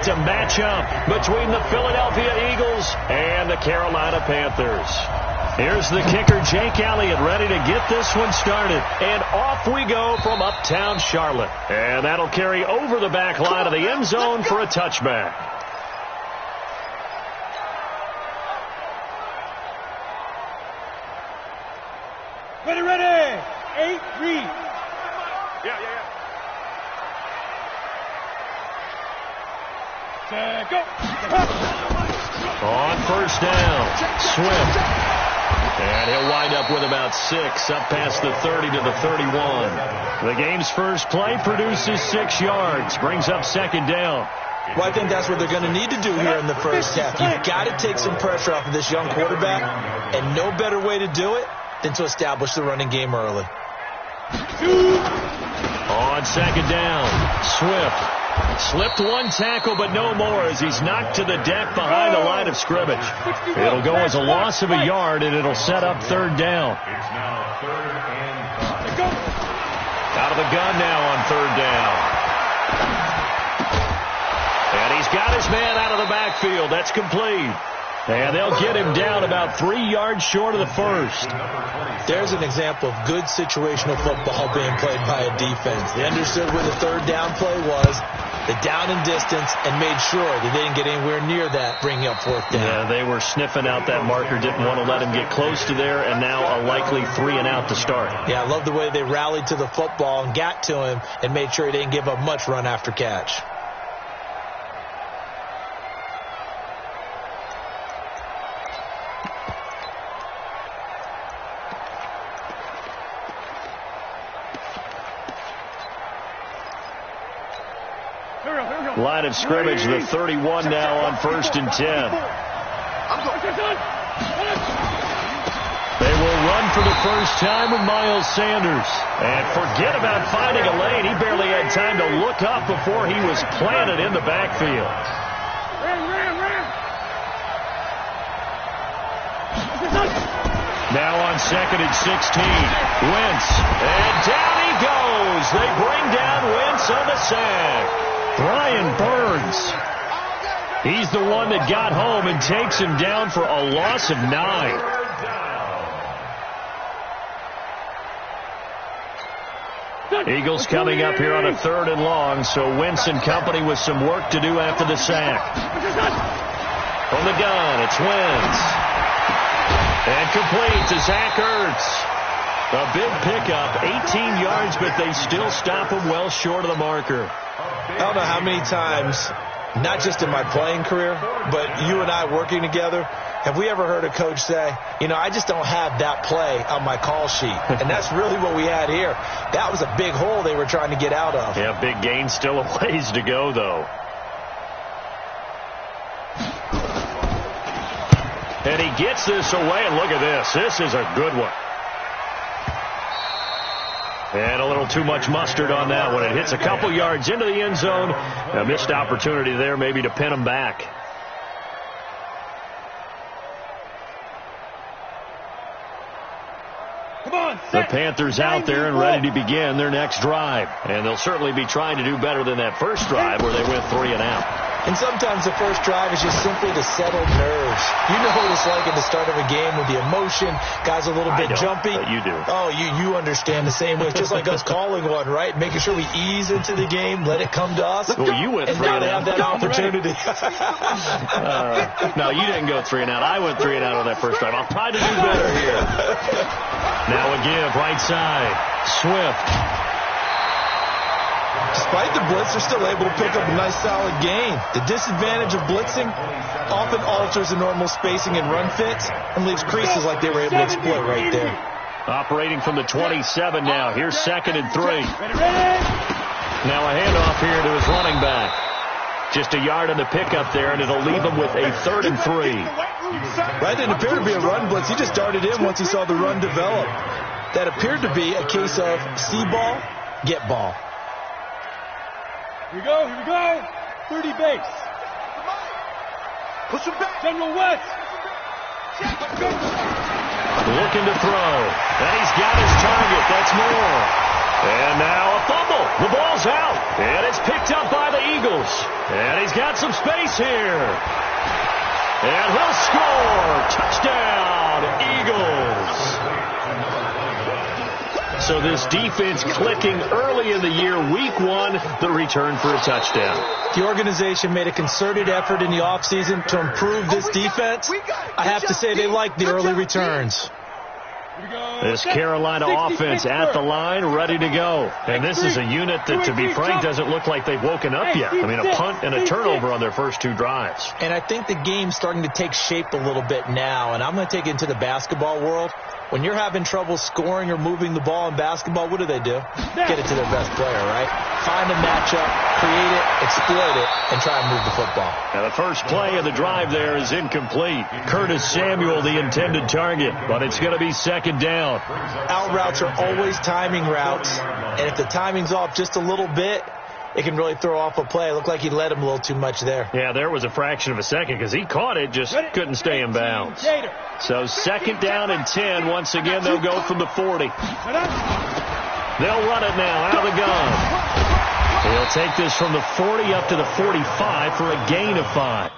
It's a matchup between the Philadelphia Eagles and the Carolina Panthers. Here's the kicker, Jake Elliott, ready to get this one started. And off we go from uptown Charlotte. And that'll carry over the back line of the end zone for a touchback. Ready. 8-3. Yeah. Go. On first down, Swift. And he'll wind up with about 6, up past the 30 to the 31. The game's first play produces 6 yards, brings up second down. Well, I think that's what they're going to need to do here in the first half. You've got to take some pressure off of this young quarterback, and no better way to do it than to establish the running game early. On second down, Swift. Slipped one tackle, but no more as he's knocked to the deck behind the line of scrimmage. It'll go as a loss of a yard, and it'll set up third down. Out of the gun now on third down. And he's got his man out of the backfield. That's complete. And they'll get him down about 3 yards short of the first. There's an example of good situational football being played by a defense. They understood where the third down play was, the down and distance, and made sure they didn't get anywhere near that, bringing up fourth down. Yeah, they were sniffing out that marker, didn't want to let him get close to there, and now a likely 3 and out to start. Yeah, I love the way they rallied to the football and got to him and made sure he didn't give up much run after catch. Line of scrimmage, the 31 now on 1st and 10. They will run for the first time with Miles Sanders. And forget about finding a lane. He barely had time to look up before he was planted in the backfield. Now on 2nd and 16. Wentz. And down he goes. They bring down Wentz on the sack. Brian Burns. He's the one that got home and takes him down for a loss of 9. Eagles coming up here on a 3rd and long, so Wentz and company with some work to do after the sack. From the gun, it's Wentz. And complete to Zach Ertz. A big pickup, 18 yards, but they still stop him well short of the marker. I don't know how many times, not just in my playing career, but you and I working together, have we ever heard a coach say, you know, I just don't have that play on my call sheet. And that's really what we had here. That was a big hole they were trying to get out of. Yeah, big gain, still a ways to go, though. And he gets this away, and look at this. This is a good one. And a little too much mustard on that one. It hits a couple yards into the end zone. A missed opportunity there maybe to pin him back. The Panthers out there and ready to begin their next drive. And they'll certainly be trying to do better than that first drive where they went 3 and out. And sometimes the first drive is just simply to settle nerves. You know what it's like at the start of a game with the emotion. Guys a little bit jumpy. But you do. Oh, you understand the same way. It's just like us calling one, right? Making sure we ease into the game, let it come to us. Well, you went 3 and out. And not have that opportunity. No, you didn't go 3 and out. I went 3 and out on that first drive. I'll try to do better here. Now a give, right side. Swift. Despite the blitz, they're still able to pick up a nice solid gain. The disadvantage of blitzing often alters the normal spacing and run fits and leaves creases like they were able to exploit right there. Operating from the 27 now. Here's 2nd and 3. Now a handoff here to his running back. Just a yard on the pickup there, and it'll leave him with a 3rd and 3. Right, didn't appear to be a run blitz. He just darted in once he saw the run develop. That appeared to be a case of see ball, get ball. Here we go. 30 base. Push him back. General West. Looking to throw. And he's got his target. That's more. And now a fumble. The ball's out. And it's picked up by the Eagles. And he's got some space here. And he'll score. Touchdown, Eagles. So this defense clicking early in the year, week one, the return for a touchdown. The organization made a concerted effort in the offseason to improve this defense. I have to say they like the early returns. This Carolina offense at the line, ready to go. And this is a unit that, to be frank, doesn't look like they've woken up yet. I mean, a punt and a turnover on their first two drives. And I think the game's starting to take shape a little bit now. And I'm going to take it into the basketball world. When you're having trouble scoring or moving the ball in basketball, what do? Get it to their best player, right? Find a matchup, create it, exploit it, and try and move the football. Now, the first play of the drive there is incomplete. Curtis Samuel, the intended target, but it's going to be second down. Out routes are always timing routes, and if the timing's off just a little bit, it can really throw off a play. It looked like he led him a little too much there. Yeah, there was a fraction of a second because he caught it, just couldn't stay in bounds. So second down and 10. Once again, they'll go from the 40. They'll run it now out of the gun. He'll take this from the 40 up to the 45 for a gain of 5.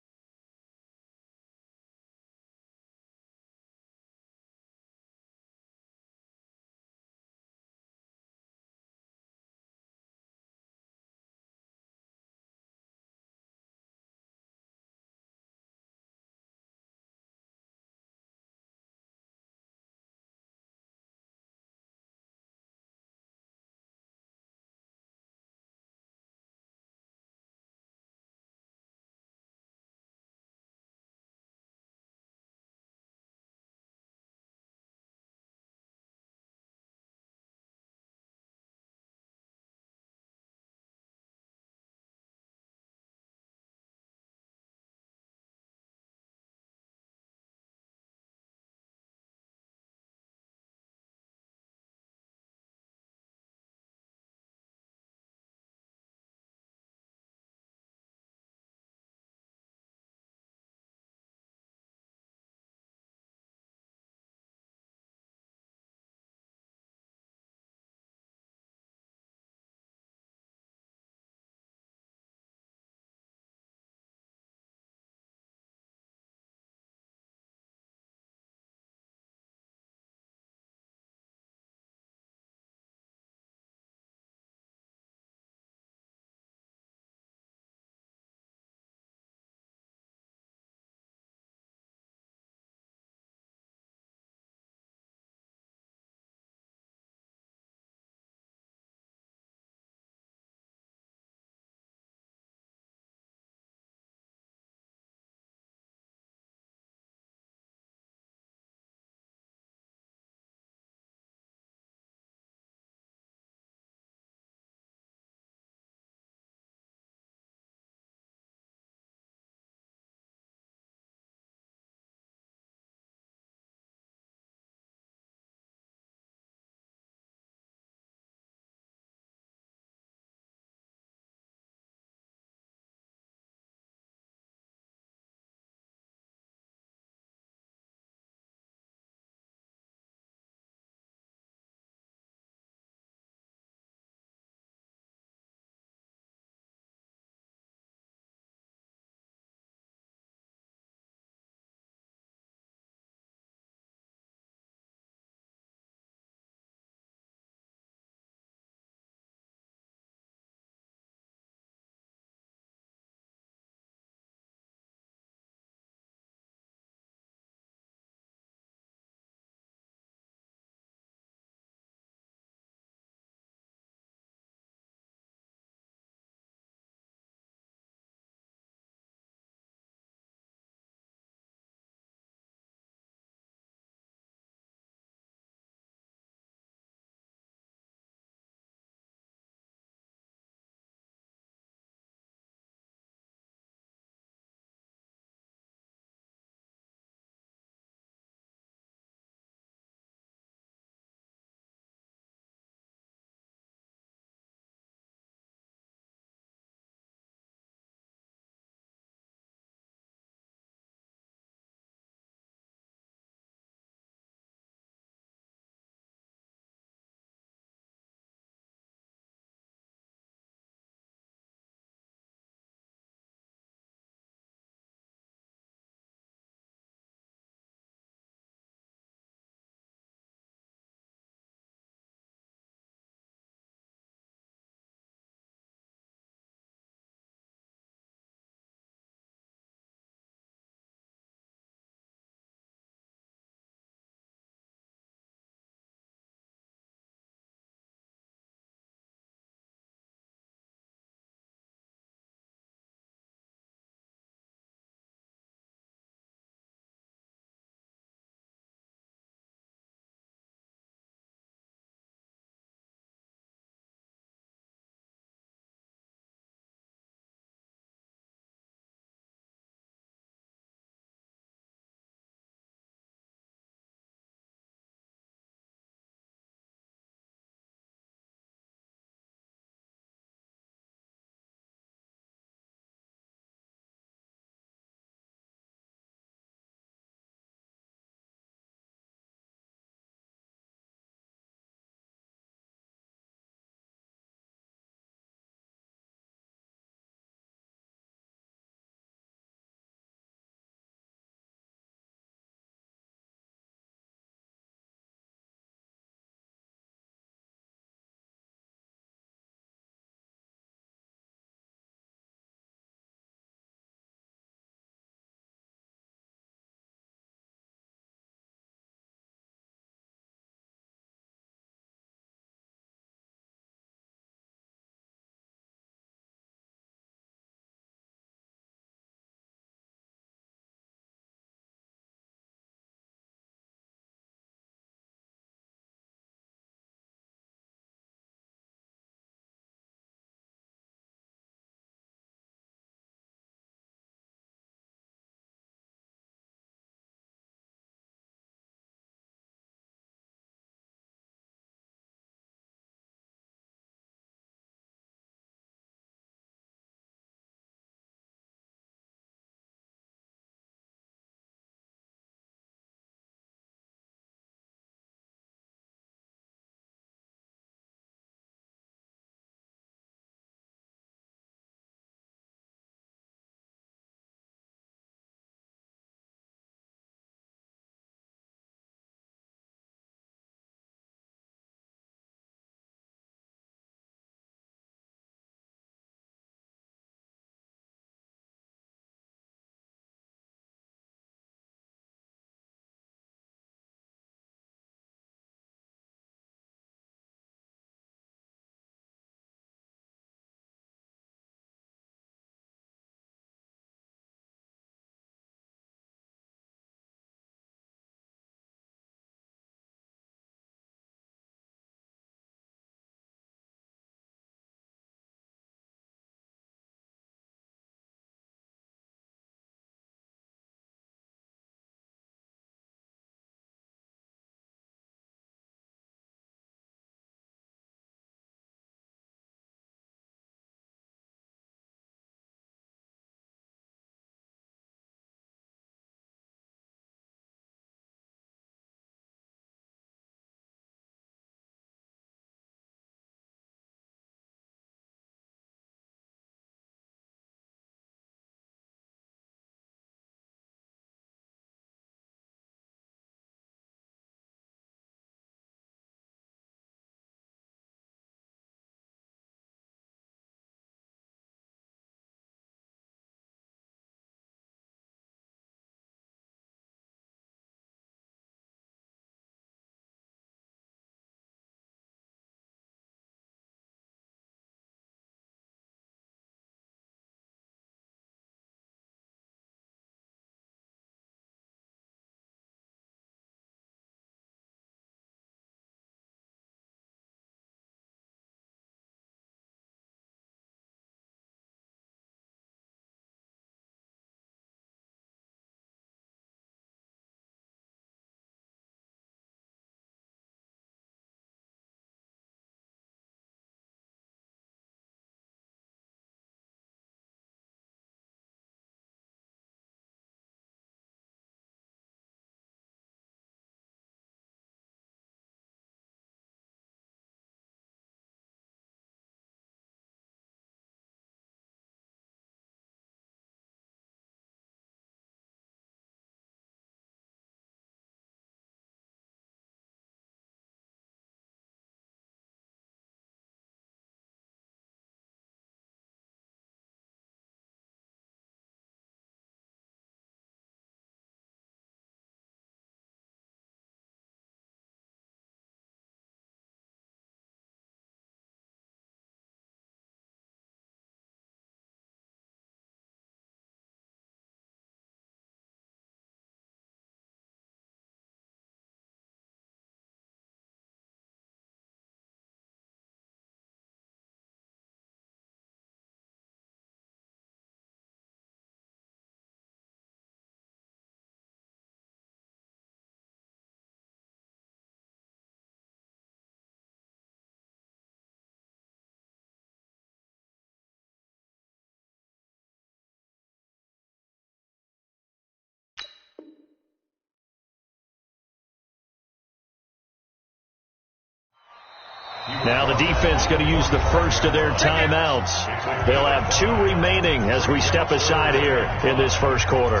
Now the defense going to use the first of their timeouts. They'll have 2 remaining as we step aside here in this first quarter.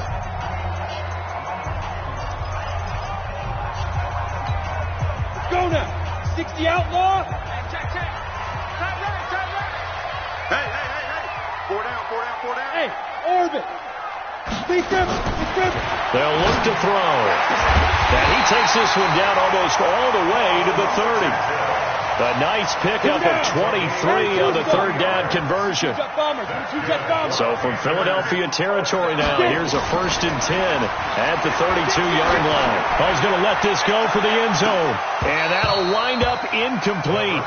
Go now. 60 outlaw. Hey. 4 down. Hey, orbit. Please grip. They'll look to throw. And he takes this one down almost all the way to the 30. A nice pickup of 23 on the third down conversion. So from Philadelphia territory now, here's a 1st and 10 at the 32-yard line. He's going to let this go for the end zone. And that'll wind up incomplete.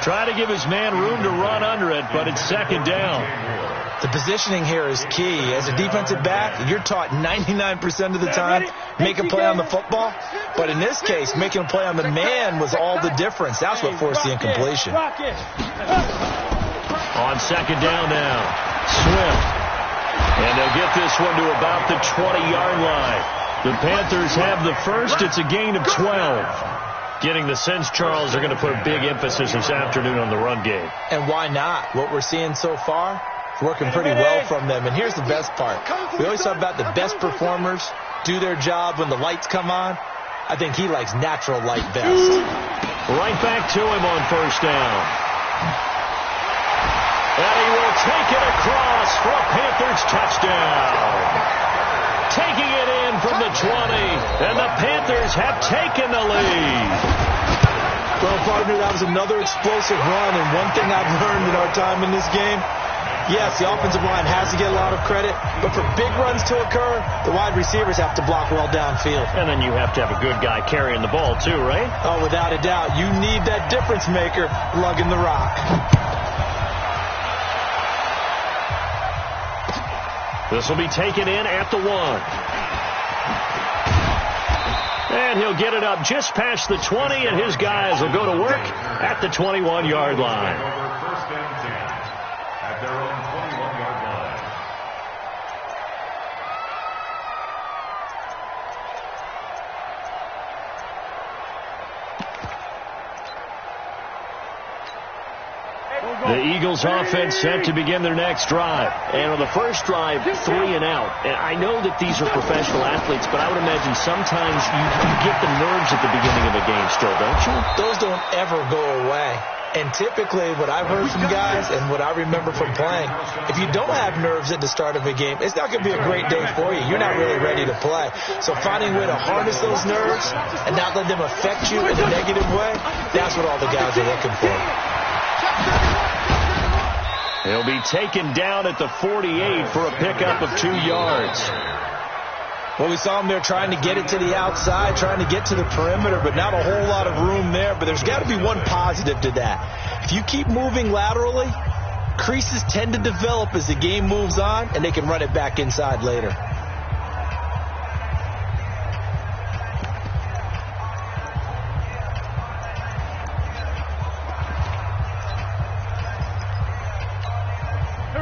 Try to give his man room to run under it, but it's 2nd down. The positioning here is key. As a defensive back, you're taught 99% of the time, make a play on the football. But in this case, making a play on the man was all the difference. That's what forced the incompletion. On 2nd down now, Swift. And they'll get this one to about the 20-yard line. The Panthers have the first. It's a gain of 12. Getting the sense, Charles, they're going to put a big emphasis this afternoon on the run game. And why not? What we're seeing so far, working pretty well from them. And here's the best part. We always talk about the best performers do their job when the lights come on. I think he likes natural light best. Right back to him on 1st down. And he will take it across for a Panthers touchdown. Taking it in from the 20, and the Panthers have taken the lead. Well, partner, that was another explosive run, and one thing I've learned in our time in this game, yes, the offensive line has to get a lot of credit, but for big runs to occur, the wide receivers have to block well downfield. And then you have to have a good guy carrying the ball too, right? Oh, without a doubt. You need that difference maker lugging the rock. This will be taken in at the 1. And he'll get it up just past the 20, and his guys will go to work at the 21-yard line. First and 10 at their own 21-yard line. The Eagles offense set to begin their next drive. And on the first drive, 3 and out. And I know that these are professional athletes, but I would imagine sometimes you get the nerves at the beginning of a game still, don't you? Those don't ever go away. And typically what I've heard from guys and what I remember from playing, if you don't have nerves at the start of a game, it's not going to be a great day for you. You're not really ready to play. So finding a way to harness those nerves and not let them affect you in a negative way, that's what all the guys are looking for. He'll be taken down at the 48 for a pickup of 2 yards. Well, we saw him there trying to get it to the outside, trying to get to the perimeter, but not a whole lot of room there. But there's got to be one positive to that. If you keep moving laterally, creases tend to develop as the game moves on, and they can run it back inside later.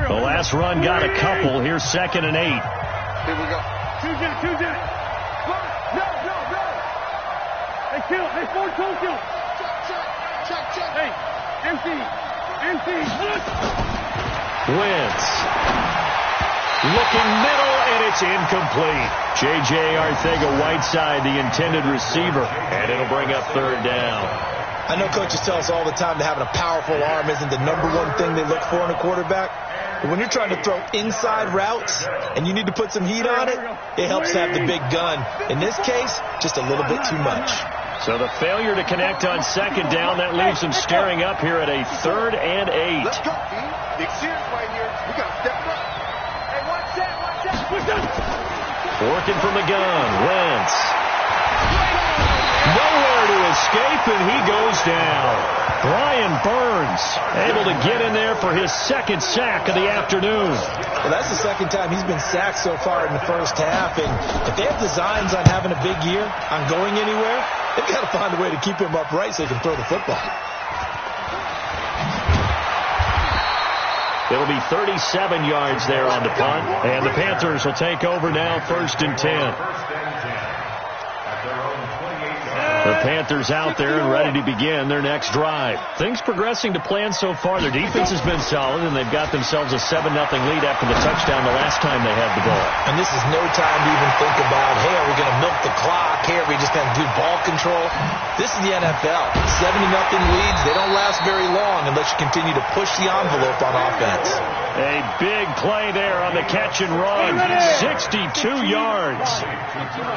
The last run got a couple. Here's 2nd and 8. Here we go. Choose it. No. Hey, kill. Hey, forward, kill. Check. Hey, empty. Wentz. Looking middle, and it's incomplete. J.J. Arcega-Whiteside, the intended receiver, and it'll bring up 3rd down. I know coaches tell us all the time that having a powerful arm isn't the #1 thing they look for in a quarterback. But when you're trying to throw inside routes and you need to put some heat on it, it helps to have the big gun. In this case, just a little bit too much. So the failure to connect on 2nd down, that leaves them staring up here at a 3rd and 8. Let's go, team. Big series right here. We got to step it up. Hey, watch that. Working from the gun, Wentz. Nowhere to escape, and he goes down. Brian Burns able to get in there for his 2nd sack of the afternoon. Well, that's the 2nd time he's been sacked so far in the first half. And if they have designs on having a big year, on going anywhere, they've got to find a way to keep him upright so he can throw the football. It'll be 37 yards there on the punt. And the Panthers will take over now, 1st and 10. First and 10 at their own 28-yard line. The Panthers out there and ready to begin their next drive. Things progressing to plan so far. Their defense has been solid, and they've got themselves a 7-0 lead after the touchdown the last time they had the ball. And this is no time to even think about, hey, are we going to milk the clock? Hey, are we just going to do ball control? This is the NFL. 7-0 leads, they don't last very long unless you continue to push the envelope on offense. A big play there on the catch and run. 62 yards.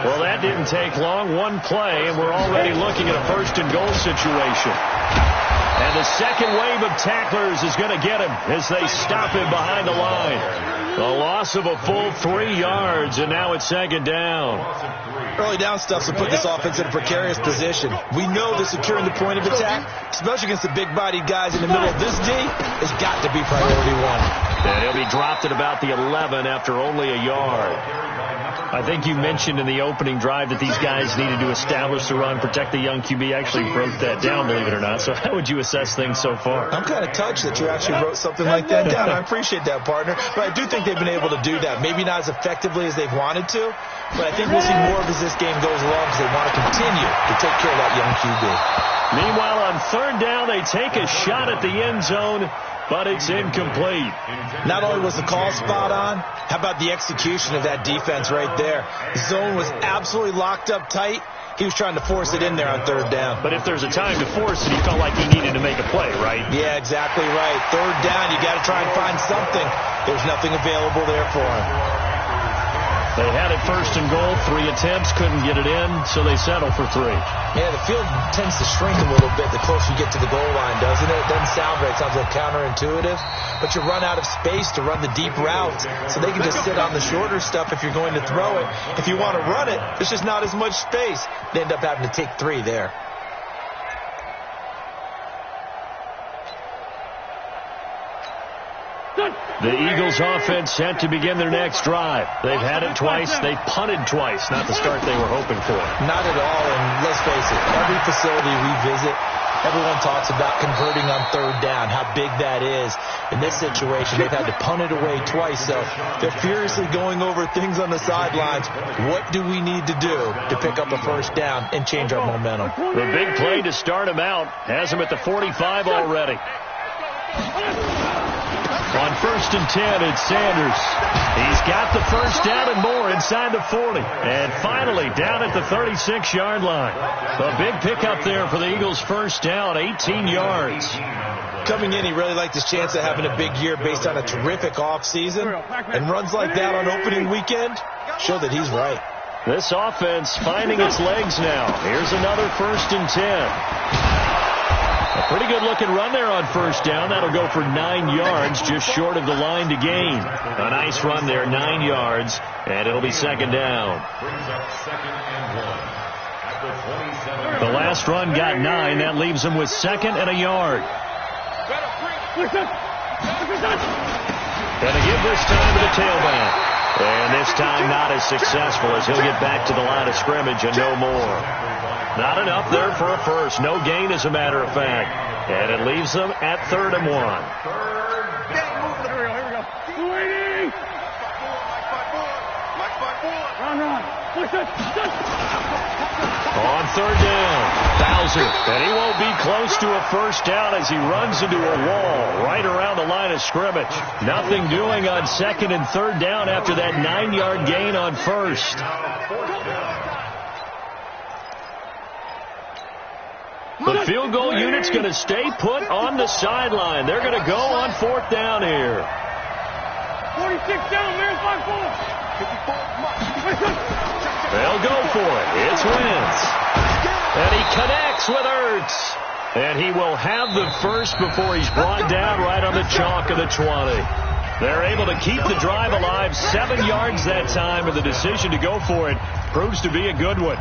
Well, that didn't take long. One play, and we're already looking at a first-and-goal situation. And the second wave of tacklers is going to get him as they stop him behind the line. A loss of a full 3 yards, and now it's second down. Early down stuff will put this offense in a precarious position. We know that securing the point of attack, especially against the big-bodied guys in the middle of this D, has got to be priority one. And he'll be dropped at about the 11 after only a yard. I think you mentioned in the opening drive that these guys needed to establish the run, protect the young QB. Actually wrote that down, believe it or not. So how would you assess things so far? I'm kind of touched that you actually wrote something like that down. I appreciate that, partner. But I do think they've been able to do that. Maybe not as effectively as they've wanted to, but I think we'll see more of as this game goes along because they want to continue to take care of that young QB. Meanwhile, on third down, they take a shot at the end zone, but it's incomplete. Not only was the call spot on, how about the execution of that defense right there? The zone was absolutely locked up tight. He was trying to force it in there on third down. But if there's a time to force it, he felt like he needed to make a play, right? Yeah, exactly right. Third down, you got to try and find something. There's nothing available there for him. They had it first and goal, 3 attempts, couldn't get it in, so they settle for 3. Yeah, the field tends to shrink a little bit the closer you get to the goal line, doesn't it? It doesn't sound right. It sounds like counterintuitive. But you run out of space to run the deep routes, so they can just sit on the shorter stuff if you're going to throw it. If you want to run it, there's just not as much space. They end up having to take 3 there. The Eagles offense set to begin their next drive. They've had it twice. They've punted twice. Not the start they were hoping for. Not at all, and let's face it, every facility we visit, everyone talks about converting on third down, how big that is. In this situation, they've had to punt it away twice, so they're furiously going over things on the sidelines. What do we need to do to pick up a first down and change our momentum? The big play to start him out has him at the 45 already. On first and 10, it's Sanders. He's got the first down and more inside the 40. And finally, down at the 36-yard line. A big pickup there for the Eagles' first down, 18 yards. Coming in, he really liked his chance of having a big year based on a terrific offseason. And runs like that on opening weekend show that he's right. This offense finding its legs now. Here's another first and 10. A pretty good-looking run there on first down. That'll go for 9 yards, just short of the line to gain. A nice run there, 9 yards, and it'll be second down. The last run got 9. That leaves him with second and a yard. And a give this time to the tailback. And this time not as successful as he'll get back to the line of scrimmage and no more. Not enough there for a first. No gain, as a matter of fact. And it leaves them at 3rd and 1. Here we go. Waiting. On third down, Bowser. And he won't be close to a first down as he runs into a wall right around the line of scrimmage. Nothing doing on second and third down after that 9-yard gain on first. The field goal unit's going to stay put on the sideline. They're going to go on 4th down here. 46 down, man, 5-4. They'll go for it. It's Wentz. And he connects with Ertz. And he will have the first before he's brought down right on the chalk of the 20. They're able to keep the drive alive, 7 yards that time, and the decision to go for it proves to be a good one.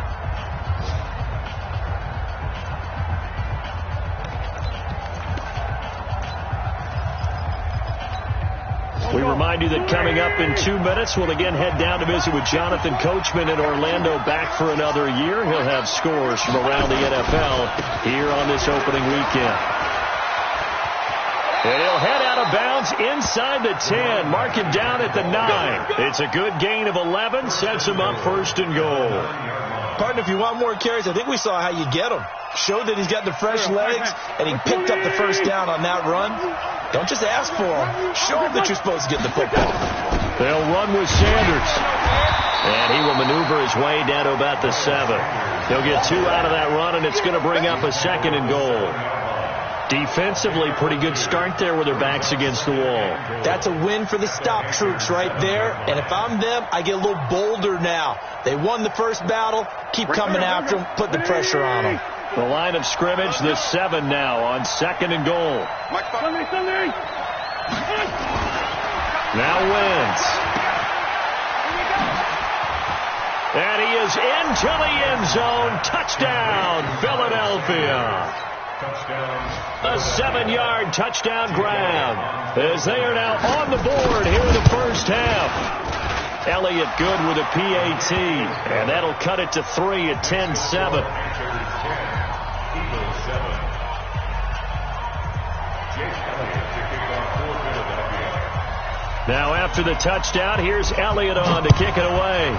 We remind you that coming up in 2 minutes, we'll again head down to visit with Jonathan Coachman in Orlando, back for another year. He'll have scores from around the NFL here on this opening weekend. And he'll head out of bounds inside the 10, mark it down at the 9. It's a good gain of 11, sets him up 1st and goal. Partner, if you want more carries, I think we saw how you get them. Showed that he's got the fresh legs, and he picked up the first down on that run. Don't just ask for him. Show him that you're supposed to get the football. They'll run with Sanders. And he will maneuver his way down to about the 7. He'll get 2 out of that run, and it's going to bring up a 2nd and goal. Defensively, pretty good start there with their backs against the wall. That's a win for the stop troops right there. And if I'm them, I get a little bolder now. They won the first battle. Keep coming after them. Put the pressure on them. The line of scrimmage, the 7 now on 2nd and goal. Now Wentz. And he is into the end zone. Touchdown, Philadelphia. A 7-yard touchdown grab as they are now on the board here in the first half. Elliott good with a PAT, and that'll cut it to 3 at 10-7. Now after the touchdown, here's Elliott on to kick it away.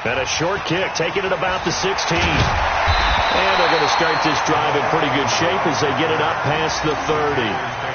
And a short kick, taking it about the 16. And they're going to start this drive in pretty good shape as they get it up past the 30.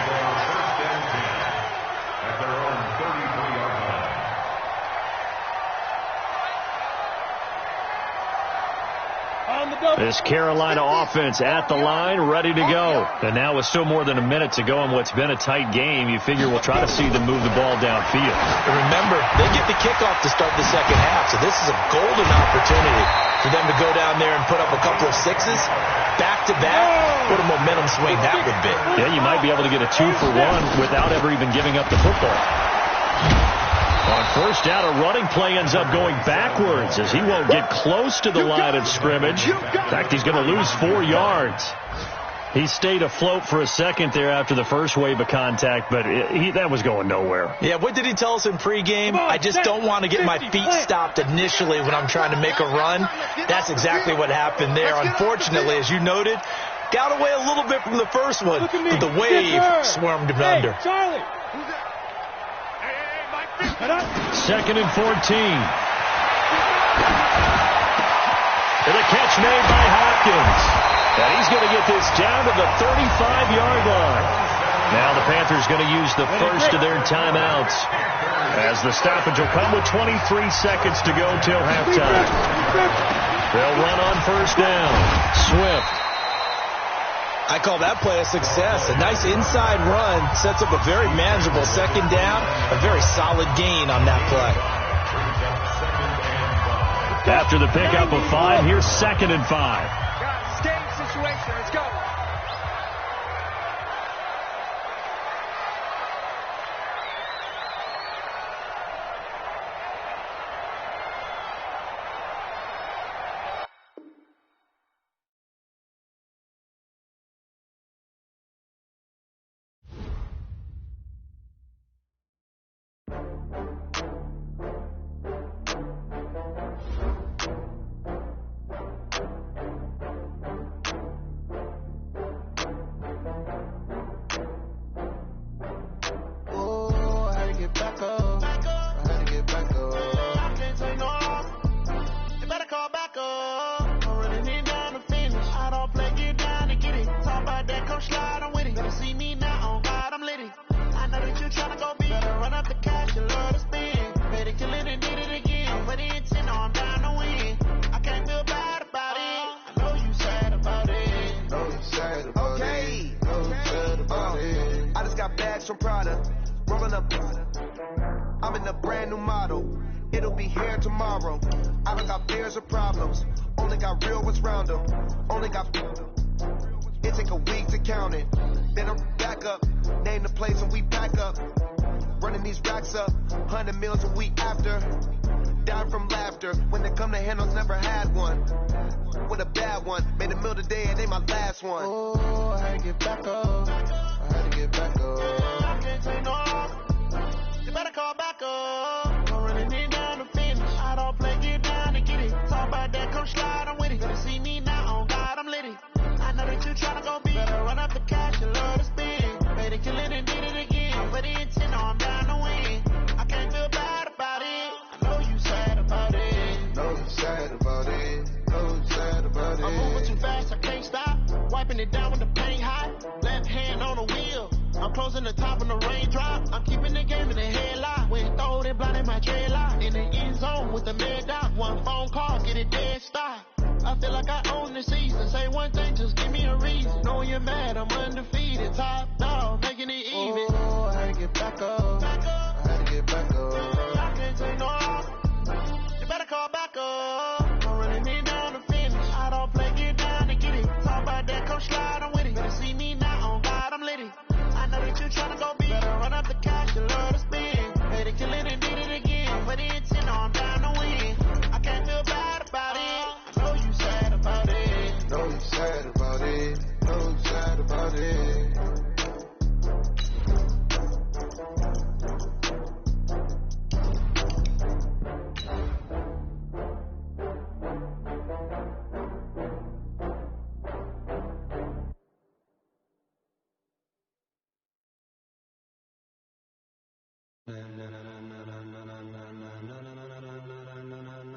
This Carolina offense at the line, ready to go. And now with still more than a minute to go in what's been a tight game, you figure we'll try to see them move the ball downfield. And remember, they get the kickoff to start the second half, so this is a golden opportunity for them to go down there and put up a couple of 6s back-to-back. What a momentum swing that would be. Yeah, you might be able to get a 2-for-1 without ever even giving up the football. On first down, a running play ends up going backwards as he won't get close to the line of scrimmage. In fact, he's going to lose 4 yards. He stayed afloat for a second there after the first wave of contact, but that was going nowhere. Yeah, what did he tell us in pregame? I just don't want to get my feet stopped initially when I'm trying to make a run. That's exactly what happened there. Unfortunately, as you noted, got away a little bit from the first one, but the wave swarmed him under. Charlie. 2nd and 14. And a catch made by Hopkins. And he's going to get this down to the 35-yard line. Now the Panthers going to use the first of their timeouts as the stoppage will come with 23 seconds to go till halftime. They'll run on first down. Swift. I call that play a success. A nice inside run sets up a very manageable second down. A very solid gain on that play. After the pickup of 5, here's 2nd and 5. Game situation. Let's go. I'm in a brand new model. It'll be here tomorrow. I don't got fears or problems. Only got real ones round them. Only got. It take a week to count it. Then I'm back up. Name the place and we pack up. Running these racks up. 100 meals a week after. Down from laughter. When they come to handles, never had one. With a bad one. Made a meal today and they my last one. Oh, I had to get back up. I had to get back up. I can't take no longer. You better call back up. I'm running it down to finish. I don't play, get down to get it. Talk about that, come slide, I'm with it. Gonna see me now, on God, I'm litty. I know that you tryna go big. Better run up the cash, you love to spend. Made it, kill it, and did it again. But the intent, no, I'm down to win. I can't feel bad about it. I know you wiping it down when the paint hot. Left hand on the wheel. I'm closing the top on the raindrop. I'm keeping the game in the headlock. When throw it blind in my dreadlock. In the end zone with the mad dot. One phone call, get it dead stop. I feel like I own the season. Say one thing, just give me a reason. Know you're mad, I'm undefeated. Top dog, making it even. Oh, I had to get back up. I had to get back up. I can't take no loss. You better call back up. Don't running me down to finish. I don't play, get down to get it. Talk about that, come slide, I'm with it. Better see me now, on God, I'm litty. I know that you tryna go big. Better run up the cash, you love to spend. Better kill it and did it again. Put it in 10, I'm down to win. I can't feel bad about it. I know you sad about it. Know you sad about it. Know you sad about it.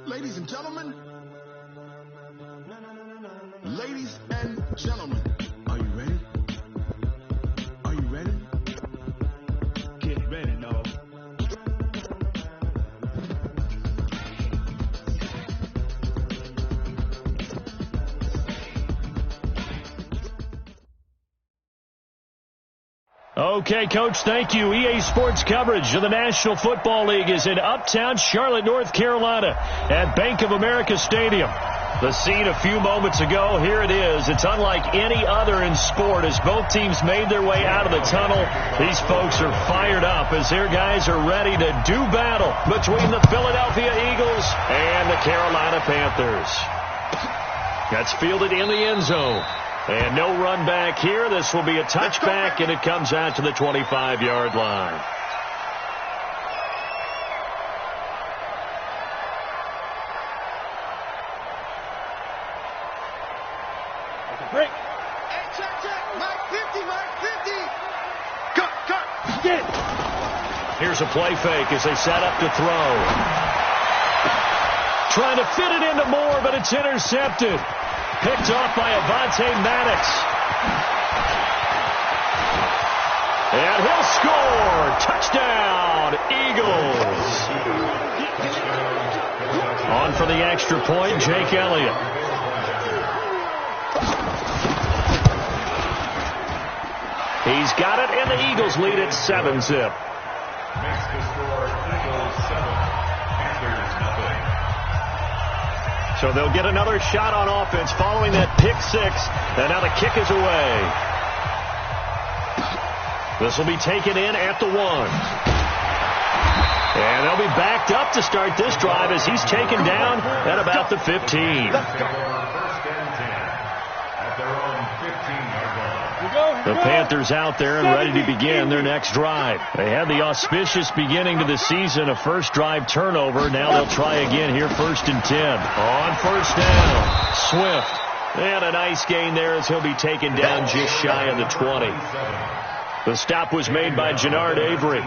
Ladies and gentlemen, are you ready? Are you ready? Get ready, dog. Okay, Coach, thank you. EA Sports coverage of the National Football League is in uptown Charlotte, North Carolina at Bank of America Stadium. The scene a few moments ago, here it is. It's unlike any other in sport as both teams made their way out of the tunnel. These folks are fired up as their guys are ready to do battle between the Philadelphia Eagles and the Carolina Panthers. That's fielded in the end zone. And no run back here. This will be a touchback, and it comes out to the 25-yard line. Break. Hey, check. Mike 50. Cut. Get. Here's a play fake as they set up to throw. Trying to fit it into Moore, but it's intercepted. Picked off by Avonte Maddox. And he'll score. Touchdown, Eagles. On for the extra point, Jake Elliott. He's got it, and the Eagles lead at 7-zip. Makes the score Eagles 7, Panthers nothing. So they'll get another shot on offense following that pick six. And now the kick is away. This will be taken in at the 1. And they'll be backed up to start this drive as he's taken down at about the 15. First and 10 at their own 15-yard line. The Panthers out there and ready to begin their next drive. They had the auspicious beginning to the season, a first drive turnover. Now they'll try again here, 1st and 10. On first down, Swift. And a nice gain there as he'll be taken down just shy of the 20. The stop was made by Jannard Avery.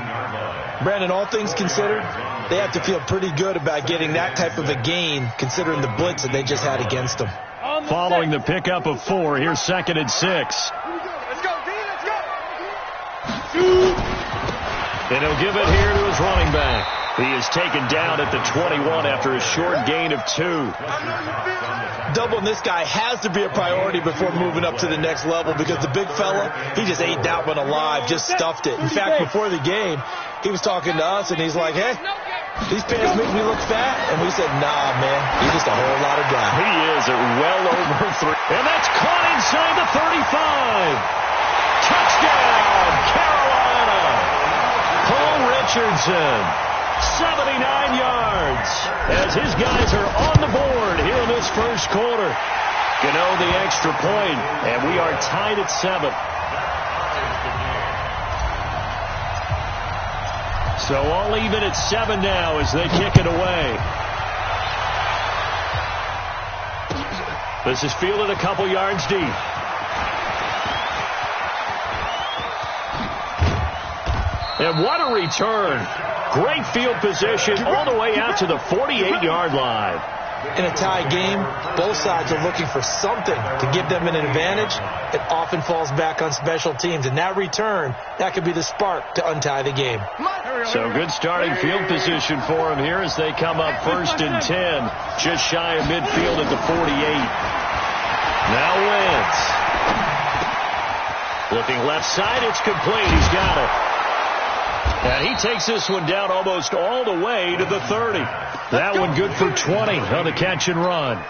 Brandon, all things considered, they have to feel pretty good about getting that type of a gain considering the blitz that they just had against them. Following the pickup of 4, here's 2nd and 6. Let's go, D, let's go. And he'll give it here to his running back. He is taken down at the 21 after a short gain of 2. Doubling this guy has to be a priority before moving up to the next level because the big fella, he just ate that one alive, just stuffed it. In fact, before the game, he was talking to us, and he's like, hey, these pants make me look fat. And we said, nah, man, he's just a whole lot of guy. He is at well over 3. And that's caught inside the 35. Touchdown, Carolina. Paul Richardson, 79 yards, as his guys are on the board here in this first quarter. Gano the extra point, and we are tied at 7. So all even at 7 now as they kick it away. This is fielded a couple yards deep. And what a return. Great field position all the way out to the 48-yard line. In a tie game, both sides are looking for something to give them an advantage. It often falls back on special teams. And that return, that could be the spark to untie the game. So good starting field position for him here as they come up 1st and 10, just shy of midfield at the 48. Now Wentz. Looking left side, it's complete. He's got it. And he takes this one down almost all the way to the 30. That one good for 20 on the catch and run.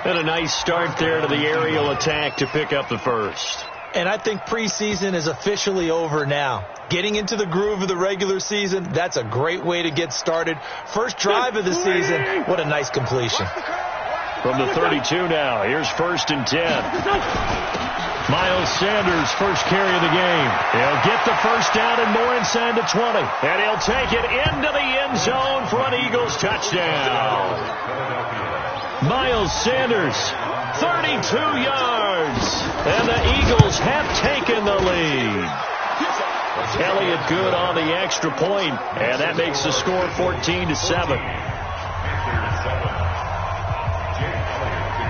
And a nice start there to the aerial attack to pick up the first. And I think preseason is officially over now. Getting into the groove of the regular season, that's a great way to get started. First drive of the season, what a nice completion. From the 32 now, here's 1st and 10. Miles Sanders, first carry of the game. He'll get the first down and more inside the 20. And he'll take it into the end zone for an Eagles touchdown. Miles Sanders, 32 yards. And the Eagles have taken the lead. Elliott good on the extra point, and that makes the score 14-7.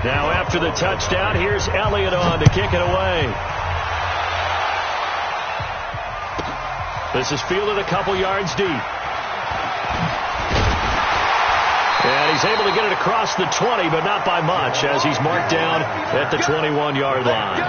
Now after the touchdown, here's Elliott on to kick it away. This is fielded a couple yards deep. And he's able to get it across the 20, but not by much, as he's marked down at the 21-yard line.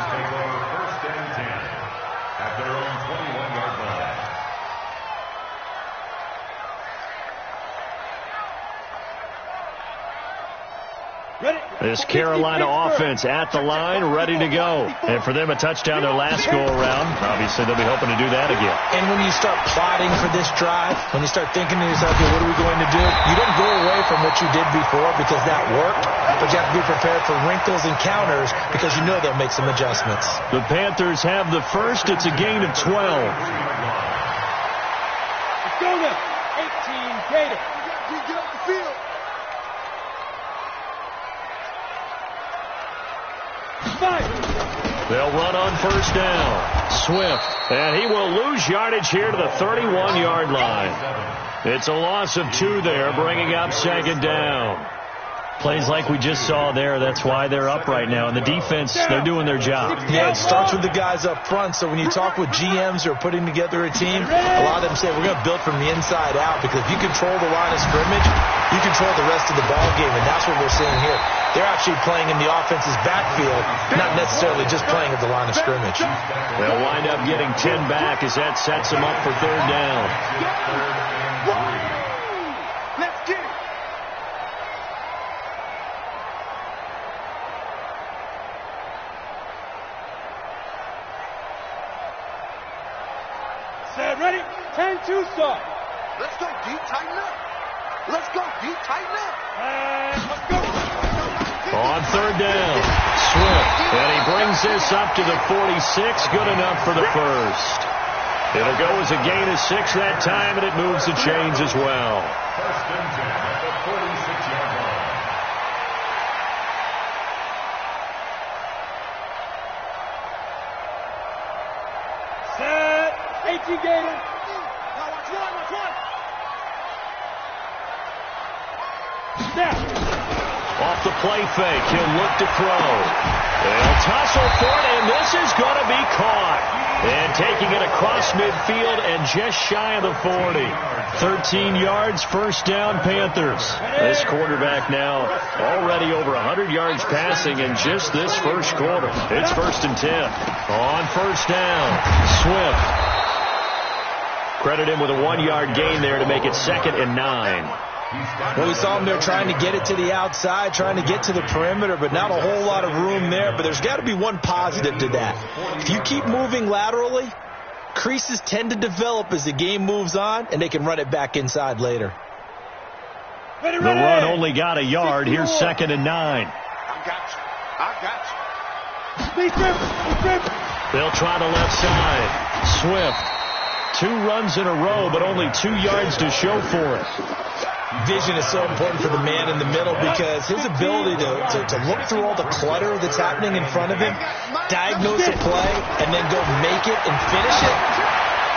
This Carolina offense at the line, ready to go. And for them, a touchdown their last go-around. Obviously, they'll be hoping to do that again. And when you start plotting for this drive, when you start thinking to yourself, okay, what are we going to do? You don't go away from what you did before because that worked, but you have to be prepared for wrinkles and counters because you know they'll make some adjustments. The Panthers have the first. It's a gain of 12. Let's go then. 18 Gator. Get up the field. They'll run on first down. Swift. And he will lose yardage here to the 31-yard line. It's a loss of 2 there, bringing up 2nd down. Plays like we just saw there, that's why they're up right now. And the defense, they're doing their job. Yeah, it starts with the guys up front. So when you talk with GMs who are putting together a team, a lot of them say we're going to build from the inside out, because if you control the line of scrimmage, you control the rest of the ball game, and that's what we're seeing here. They're actually playing in the offense's backfield, not necessarily just playing at the line of scrimmage. They'll wind up getting 10 back as that sets them up for 3rd down. Let's get it. Set, ready? 10-2 start. Let's go deep, tighten up. Let's go deep, tighten up. And let's go. On 3rd down, Swift. And he brings this up to the 46. Good enough for the first. It'll go as a gain of 6 that time, and it moves the chains as well. 1st and 10 at the 46-yard line. Set. 18 Gator. Now watch one. Snap. Off the play fake, he'll look to throw. They'll tussle for it, and this is going to be caught. And taking it across midfield and just shy of the 40. 13 yards, 1st down, Panthers. This quarterback now already over 100 yards passing in just this first quarter. It's 1st and 10. On 1st down, Swift. Credit him with a 1-yard gain there to make it 2nd and 9. Well, we saw him there trying to get it to the outside, trying to get to the perimeter, but not a whole lot of room there. But there's got to be one positive to that. If you keep moving laterally, creases tend to develop as the game moves on, and they can run it back inside later. The run only got a yard. Here's 2nd and 9. I got you. They'll try the left side. Swift. 2 runs in a row, but only 2 yards to show for it. Vision is so important for the man in the middle, because his ability to look through all the clutter that's happening in front of him, diagnose a play, and then go make it and finish it,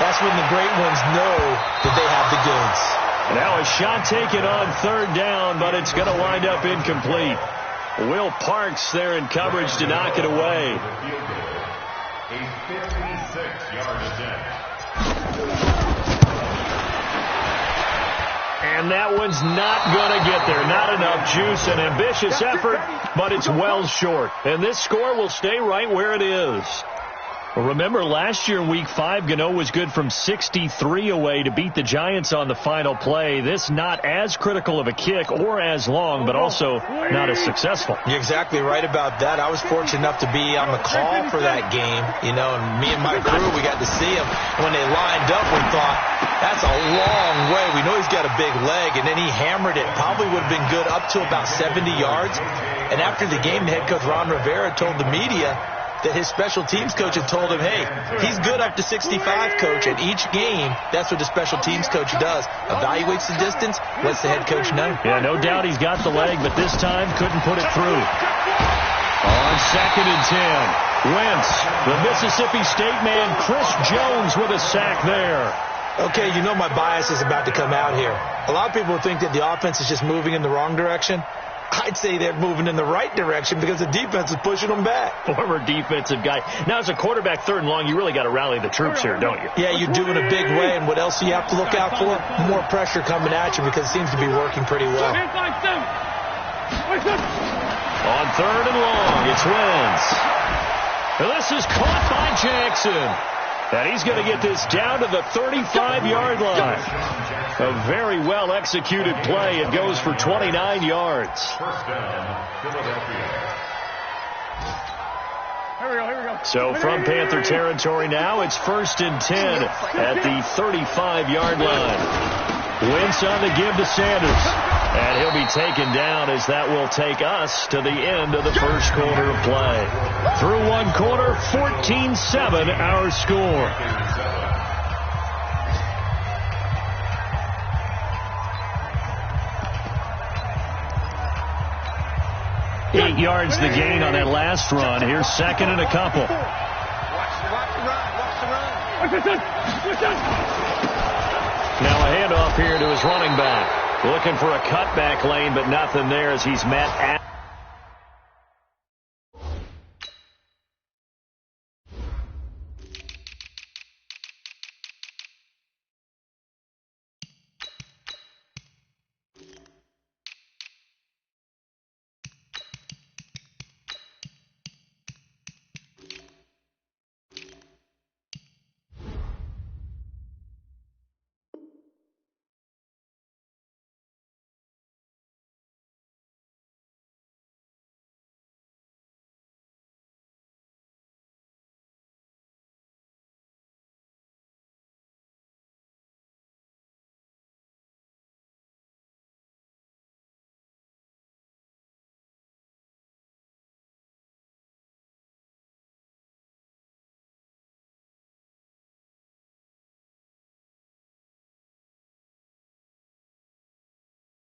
that's when the great ones know that they have the goods. And now a shot taken on third down, but it's going to wind up incomplete. Will Parks there in coverage to knock it away. A 56-yard attempt. And that one's not going to get there. Not enough juice. An ambitious effort, but it's well short. And this score will stay right where it is. Remember, last year in Week 5, Gano was good from 63 away to beat the Giants on the final play. This not as critical of a kick or as long, but also not as successful. You're exactly right about that. I was fortunate enough to be on the call for that game, and me and my crew, we got to see him. When they lined up, we thought, that's a long way. We know he's got a big leg, and then he hammered it. Probably would have been good up to about 70 yards. And after the game, the head coach, Ron Rivera, told the media that his special teams coach had told him, hey, he's good up to 65, coach. And each game, that's what the special teams coach does. Evaluates the distance, lets the head coach know. Yeah, no doubt he's got the leg, but this time couldn't put it through. On 2nd and 10, Wentz, the Mississippi State man, Chris Jones with a sack there. Okay, my bias is about to come out here. A lot of people think that the offense is just moving in the wrong direction. I'd say they're moving in the right direction because the defense is pushing them back. Former defensive guy. Now, as a quarterback, 3rd and long, you really got to rally the troops here, don't you? Yeah, you're doing a big way, and what else do you have to look out for? More pressure coming at you because it seems to be working pretty well. On 3rd and long, it's Wentz. And this is caught by Jackson. And he's going to get this down to the 35-yard line. A very well-executed play. It goes for 29 yards. First down, Philadelphia. Here we go. So from Panther territory now, it's 1st and 10 at the 35-yard line. Wentz on the give to Sanders. And he'll be taken down as that will take us to the end of the first quarter of play. Through one quarter, 14-7 our score. Eight yards the gain on that last run. Here's 2nd and a couple. Watch the run. Now a handoff here to his running back. Looking for a cutback lane, but nothing there as he's met at.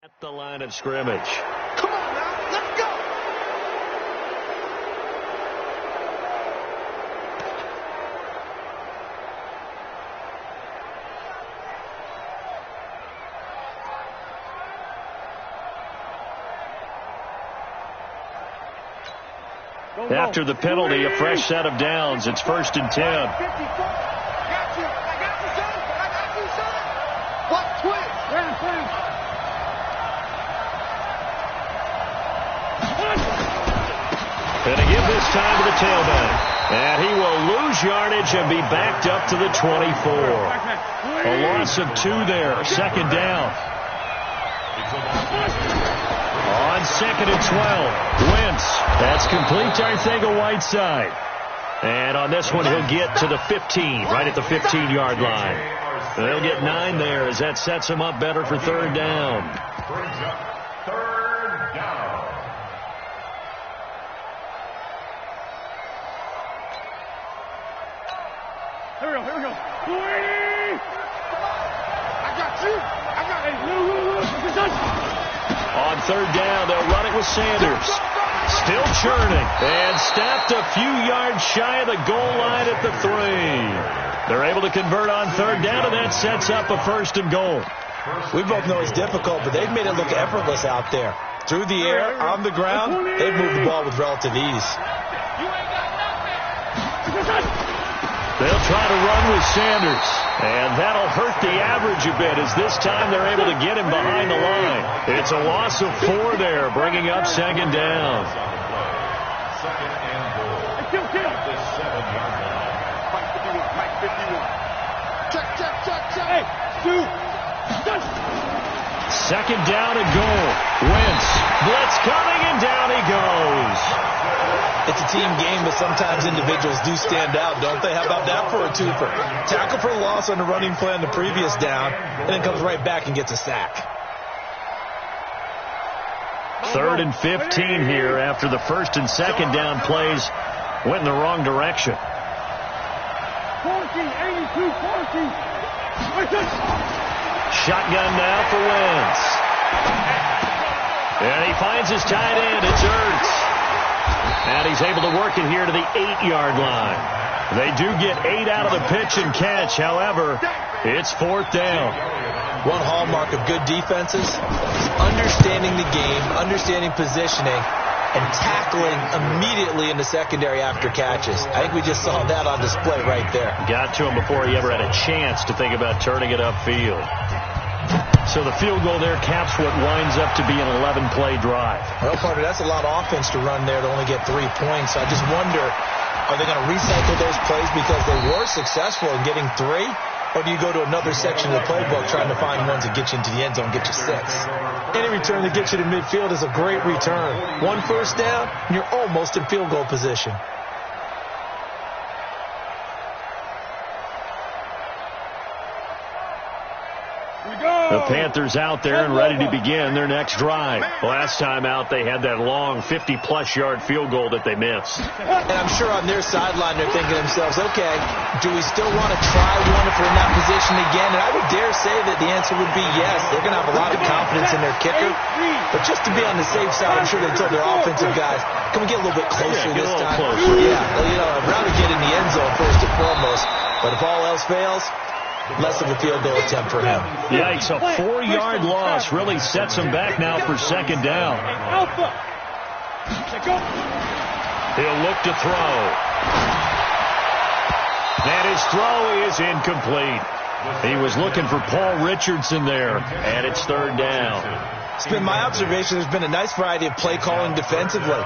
At the line of scrimmage. Come on now, let's go. After the penalty, a fresh set of downs. It's 1st and 10. I got you, son. What twist? And to give this time to the tailback. And he will lose yardage and be backed up to the 24. A loss of 2 there. 2nd down. On 2nd and 12. Wentz. That's complete to Arcega-Whiteside. And on this one, he'll get to the 15, right at the 15-yard line. They'll get 9 there as that sets him up better for 3rd down. Brings up 3rd down. Here we go. I got you. On 3rd down, they'll run it with Sanders. Still churning. And stopped a few yards shy of the goal line at the 3. They're able to convert on 3rd down, and that sets up a 1st and goal. We both know it's difficult, but they've made it look effortless out there. Through the air, on the ground, they've moved the ball with relative ease. They'll try to run with Sanders, and that'll hurt the average a bit as this time they're able to get him behind the line. It's a loss of 4 there, bringing up second down. Second and goal. At the 7-yard line. Mike 51. Check. Hey, shoot. Second down and goal. Wentz, blitz coming, and down he goes. It's a team game, but sometimes individuals do stand out, don't they? How about that for a twofer? Tackle for loss on the running play on the previous down, and then comes right back and gets a sack. 3rd and 15 here after the first and second down plays went in the wrong direction. 82-40. Shotgun now for Wentz. And he finds his tight end. It's Ertz. And he's able to work it here to the 8-yard line. They do get 8 out of the pitch and catch. However, it's 4th down. One hallmark of good defenses is understanding the game, understanding positioning, and tackling immediately in the secondary after catches. I think we just saw that on display right there. Got to him before he ever had a chance to think about turning it upfield. So the field goal there caps what winds up to be an 11-play drive. Well, partner, that's a lot of offense to run there to only get 3 points. So I just wonder, are they going to recycle those plays because they were successful in getting 3? Or do you go to another section of the playbook trying to find ones that get you into the end zone, get you 6? Any return that gets you to midfield is a great return. 1 first down, and you're almost in field goal position. The Panthers out there and ready to begin their next drive. Last time out, they had that long 50-plus yard field goal that they missed. And I'm sure on their sideline they're thinking to themselves, okay, do we still want to try one if we're in that position again? And I would dare say that the answer would be yes. They're going to have a lot of confidence in their kicker. But just to be on the safe side, I'm sure they told their offensive guys, can we get a little bit closer this time? Yeah, well, you know, I'd rather get in the end zone first and foremost. But if all else fails, less of a field goal attempt for him. Yikes, a 4-yard loss really sets him back now for second down. He'll look to throw. And his throw is incomplete. He was looking for Paul Richardson there, and it's 3rd down. It's been my observation there's been a nice variety of play calling defensively.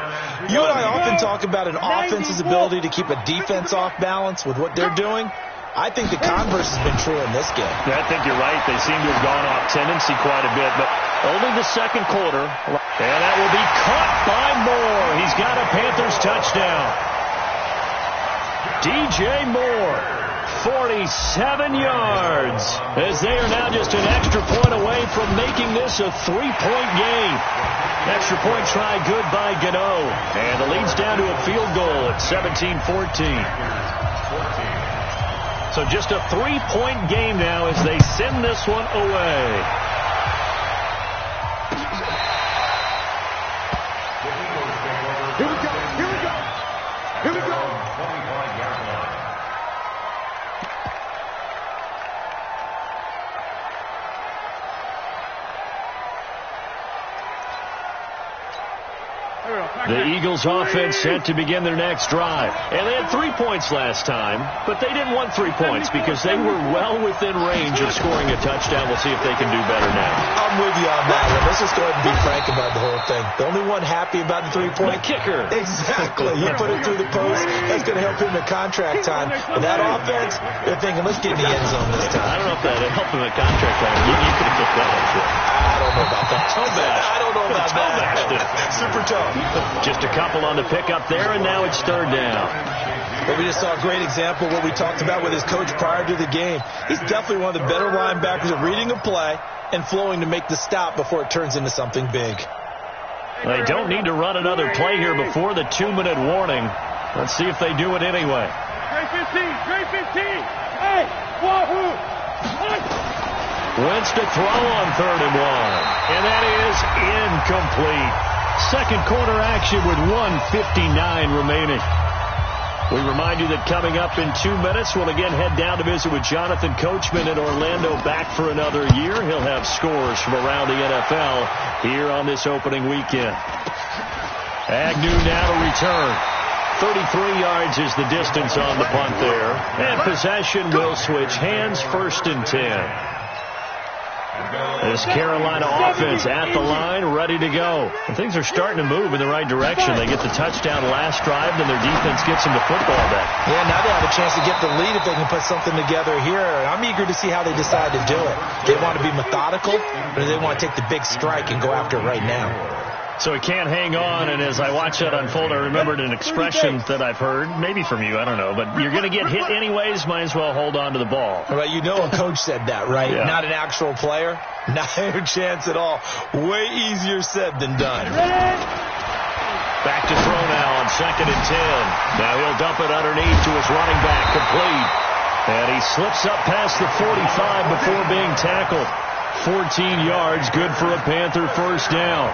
You and I often talk about an offense's ability to keep a defense off balance with what they're doing. I think the converse has been true in this game. Yeah, I think you're right. They seem to have gone off tendency quite a bit, but only the second quarter. And that will be caught by Moore. He's got a Panthers touchdown. DJ Moore, 47 yards, as they are now just an extra point away from making this a 3-point game. Extra point try good by Gano. And the lead's down to a field goal at 17-14. So just a 3-point game now as they send this one away. Here we go. 25-yard line. The Eagles offense set to begin their next drive. And they had 3 points last time, but they didn't want 3 points because they were well within range of scoring a touchdown. We'll see if they can do better now. I'm with you on that one. Let's just go ahead and be frank about the whole thing. The only one happy about the 3-point kicker. Exactly. He put it through the post. That's going to help him in contract time. But that offense, they're thinking, let's get in the end zone this time. I don't know if that helped him at contract time. You could have kicked that one for him. I don't know about that. I don't know about that. Super tough. Just a couple on the pickup there, and now it's 3rd down. But we just saw a great example of what we talked about with his coach prior to the game. He's definitely one of the better linebackers at reading a play and flowing to make the stop before it turns into something big. They don't need to run another play here before the 2-minute warning. Let's see if they do it anyway. Great 15. Hey, wahoo! Wentz to throw on 3rd and 1. And that is incomplete. Second quarter action with 1:59 remaining. We remind you that coming up in 2 minutes, we'll again head down to visit with Jonathan Coachman in Orlando, back for another year. He'll have scores from around the NFL here on this opening weekend. Agnew now to return. 33 yards is the distance on the punt there. And possession will switch hands, 1st and 10. This Carolina offense at the line, ready to go. And things are starting to move in the right direction. They get the touchdown last drive, and their defense gets them the football back. Yeah, now they have a chance to get the lead if they can put something together here. I'm eager to see how they decide to do it. They want to be methodical, or do they want to take the big strike and go after it right now? So he can't hang on, and as I watch that unfold, I remembered an expression that I've heard, maybe from you, I don't know, but you're going to get hit anyways, might as well hold on to the ball. Well, you know a coach said that, right? Yeah. Not an actual player. Not a chance at all. Way easier said than done. Back to throw now on 2nd and 10. Now he'll dump it underneath to his running back, complete. And he slips up past the 45 before being tackled. 14 yards, good for a Panther first down.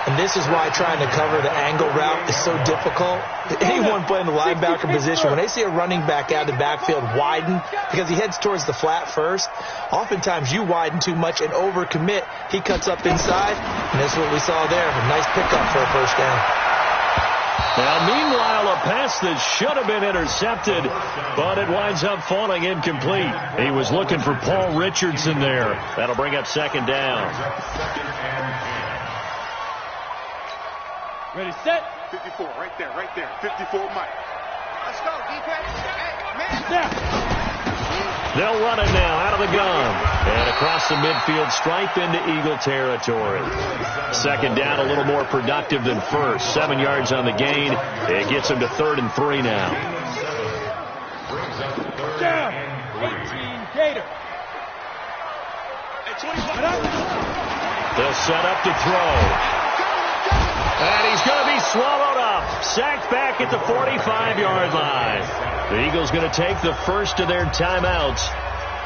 And this is why trying to cover the angle route is so difficult. Anyone playing the linebacker position, when they see a running back out of the backfield widen, because he heads towards the flat first, oftentimes you widen too much and overcommit. He cuts up inside, and that's what we saw there. A nice pickup for a first down. Now, meanwhile, a pass that should have been intercepted, but it winds up falling incomplete. He was looking for Paul Richardson there. That'll bring up 2nd down. Ready, set. 54, right there, 54, Mike. Let's go, defense. Hey, man. They'll run it now out of the gun. And across the midfield stripe into Eagle territory. 2nd down, a little more productive than first. 7 yards on the gain. It gets them to 3rd and 3 now. Down. 18, Gator. They'll set up to throw. And he's going to be swallowed up. Sacked back at the 45-yard line. The Eagles going to take the first of their timeouts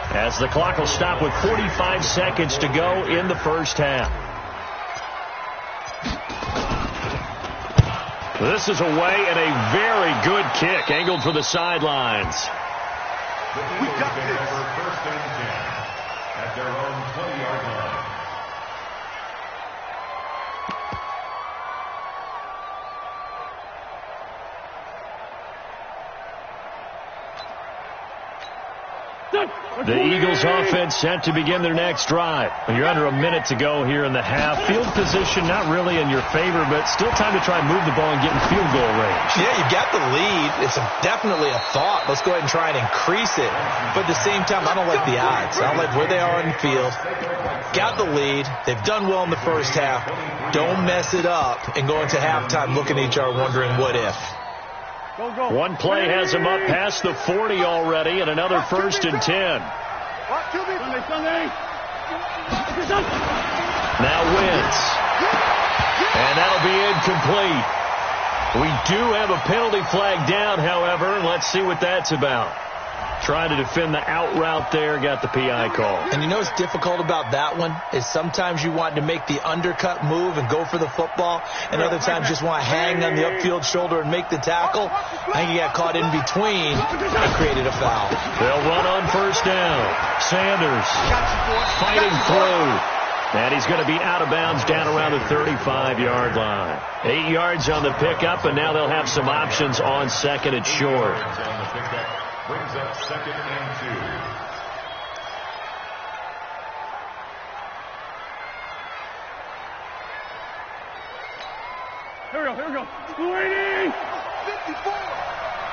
as the clock will stop with 45 seconds to go in the first half. This is away and a very good kick angled for the sidelines. We got this. First and 10 at their own 20-yard line. The Eagles offense set to begin their next drive. You're under a minute to go here in the half. Field position not really in your favor, but still time to try and move the ball and get in field goal range. Yeah, you got the lead. It's definitely a thought. Let's go ahead and try and increase it. But at the same time, I don't like the odds. I don't like where they are in the field. Got the lead. They've done well in the first half. Don't mess it up and go into halftime looking at each other wondering what if. One play has him up past the 40 already, and another 1st and 10. Now Wentz. And that'll be incomplete. We do have a penalty flag down, however. Let's see what that's about. Trying to defend the out route there, got the PI call. And you know what's difficult about that one is sometimes you want to make the undercut move and go for the football, and other times just want to hang on the upfield shoulder and make the tackle. I think he got caught in between and created a foul. They'll run on first down. Sanders fighting through. And he's going to be out of bounds down around the 35-yard line. 8 yards on the pickup, and now they'll have some options on 2nd and short. Brings up 2nd and 2. Here we go. 280. 54.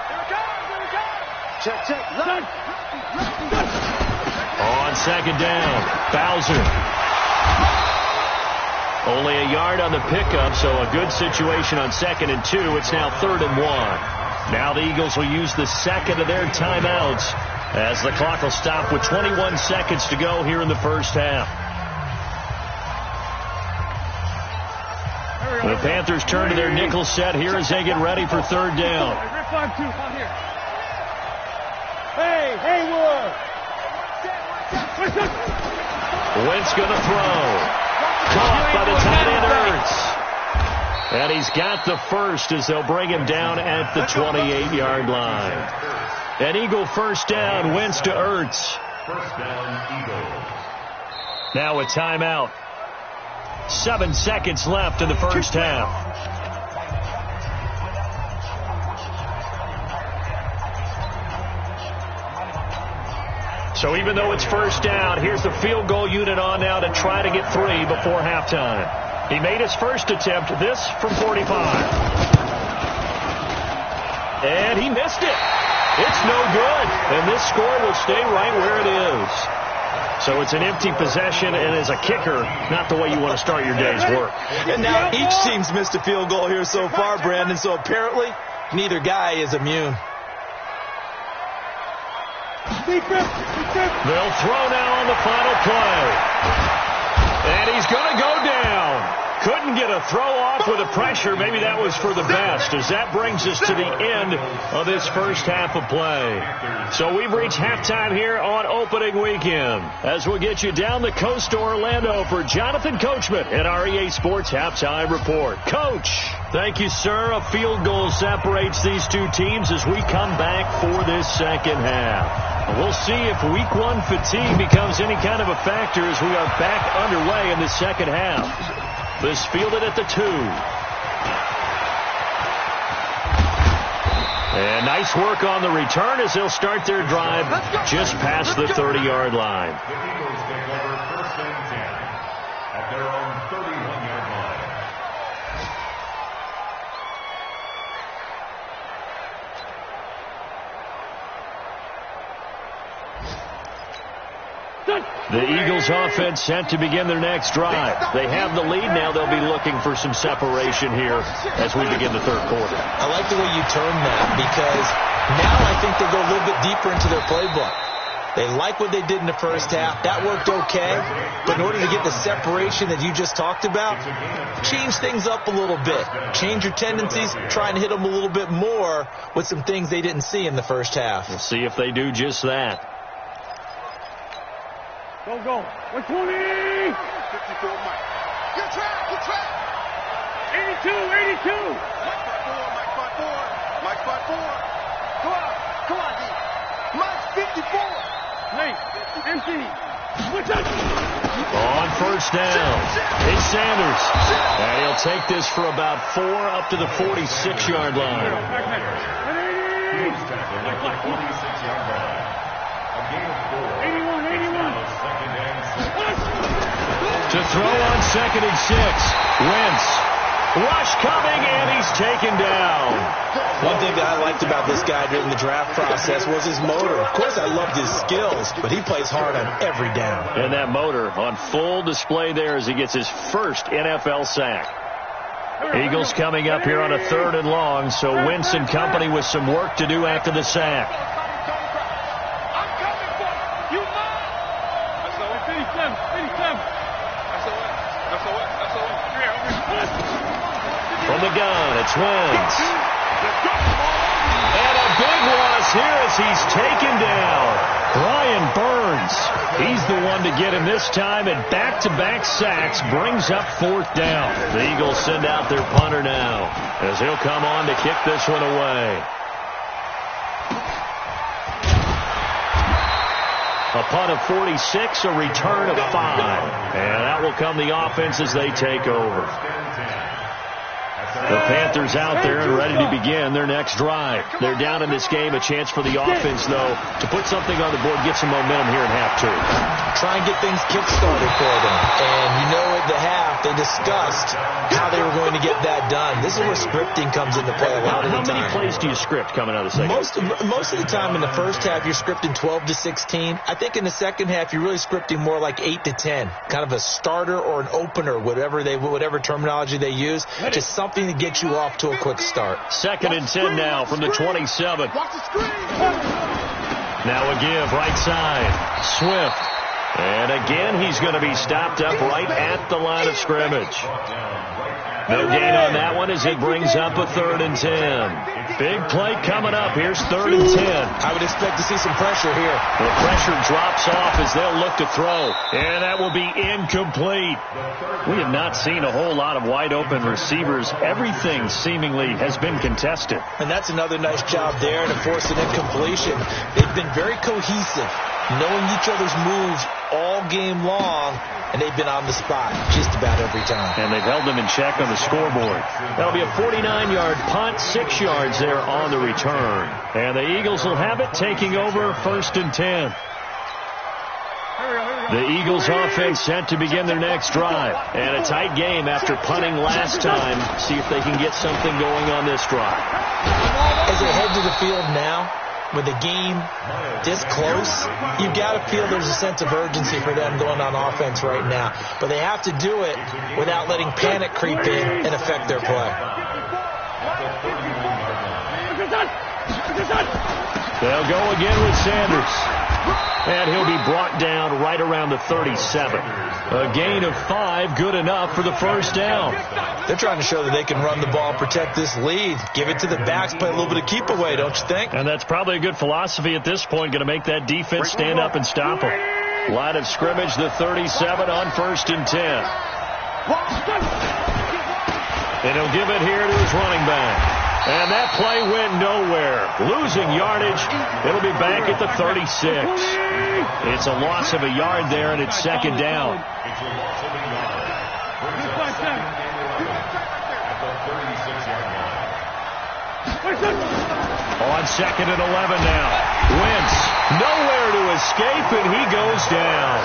Here it comes. Check. On 2nd down, Bowser. Only a yard on the pickup, so a good situation on 2nd and 2. It's now 3rd and 1. Now the Eagles will use the second of their timeouts as the clock will stop with 21 seconds to go here in the first half. The Panthers turn to their nickel set here as they get ready for 3rd down. Hey, Haywood! Wentz going to throw. Caught by the tight end, Ertz. And he's got the first as they'll bring him down at the 28-yard line. An Eagle first down, Wentz to Ertz. First down, Eagles. Now a timeout. 7 seconds left in the first half. So even though it's first down, here's the field goal unit on now to try to get 3 before halftime. He made his first attempt, this from 45. And he missed it. It's no good. And this score will stay right where it is. So it's an empty possession, and as a kicker, not the way you want to start your day's work. And now each team's missed a field goal here so far, Brandon, so apparently neither guy is immune. They'll throw now on the final play. And he's going to go down. Couldn't get a throw off with the pressure. Maybe that was for the best, as that brings us to the end of this first half of play. So we've reached halftime here on opening weekend, as we'll get you down the coast to Orlando for Jonathan Coachman at our EA Sports Halftime Report. Coach, thank you, sir. A field goal separates these two teams as we come back for this second half. We'll see if week one fatigue becomes any kind of a factor as we are back underway in the second half. This fielded at the 2. And nice work on the return as they'll start their drive just past the 30-yard line. The Eagles take over first and 10 at their own 31-yard line. The Eagles offense set to begin their next drive. They have the lead now. They'll be looking for some separation here as we begin the third quarter. I like the way you term that, because now I think they go a little bit deeper into their playbook. They like what they did in the first half. That worked okay. But in order to get the separation that you just talked about, change things up a little bit. Change your tendencies. Try and hit them a little bit more with some things they didn't see in the first half. We'll see if they do just that. Go, go. 120. 54, Mike. Good track. 82, 82. Mike 54. Mike 54. Come on, D. Mike 54. Nate, empty. On first down, it's Sanders. And he'll take this for about 4 up to the 46-yard line. He's tackled at the 46-yard line. A gain of 4. 81. Second and 6. To throw on second and 6. Wentz. Rush coming, and he's taken down. One thing that I liked about this guy during the draft process was his motor. Of course, I loved his skills, but he plays hard on every down. And that motor on full display there as he gets his first NFL sack. Eagles coming up here on a 3rd and long, so Wentz and company with some work to do after the sack. From the gun, it's Wentz. And a big loss here as he's taken down. Brian Burns, he's the one to get him this time, and back-to-back sacks brings up 4th down. The Eagles send out their punter now as he'll come on to kick this one away. A punt of 46, a return of 5. And that will come the offense as they take over. The Panthers out there and ready to begin their next drive. They're down in this game. A chance for the offense, though, to put something on the board, get some momentum here in half 2. Try and get things kick-started for them. And you know at the half, they discussed how they were going to get that done. This is where scripting comes into play a lot of the time. How many plays do you script coming out of the second? Most of the time in the first half, you're scripting 12 to 16. I think in the second half, you're really scripting more like 8 to 10. Kind of a starter or an opener, whatever terminology they use, just something to get you off to a quick start. 2nd and 10 now from the 27. Watch the screen. Now a give, right side. Swift. And again, he's going to be stopped up right at the line of scrimmage. No gain on that one as it brings up a 3rd and 10. Big play coming up. Here's 3rd and 10. I would expect to see some pressure here. The pressure drops off as they'll look to throw. And that will be incomplete. We have not seen a whole lot of wide open receivers. Everything seemingly has been contested. And that's another nice job there to force an incompletion. They've been very cohesive, knowing each other's moves all game long, and they've been on the spot just about every time. And they've held them in check on the scoreboard. That'll be a 49-yard punt, 6 yards there on the return. And the Eagles will have it, taking over 1st and 10. The Eagles offense set to begin their next drive. And a tight game after punting last time. See if they can get something going on this drive. As they head to the field now, with the game this close, you've got to feel there's a sense of urgency for them going on offense right now. But they have to do it without letting panic creep in and affect their play. They'll go again with Sanders. And he'll be brought down right around the 37. A gain of 5, good enough for the 1st down. They're trying to show that they can run the ball and protect this lead. Give it to the backs, play a little bit of keep away, don't you think? And that's probably a good philosophy at this point, going to make that defense stand up and stop them. Line of scrimmage, the 37 on 1st and 10. And he'll give it here to his running back. And that play went nowhere. Losing yardage. It'll be back at the 36. It's a loss of a yard there, and it's 2nd down. It's a loss of a yard. Brings up 2nd and 11 at the 36-yard line. On 2nd and 11 now. Wentz nowhere to escape, and he goes down.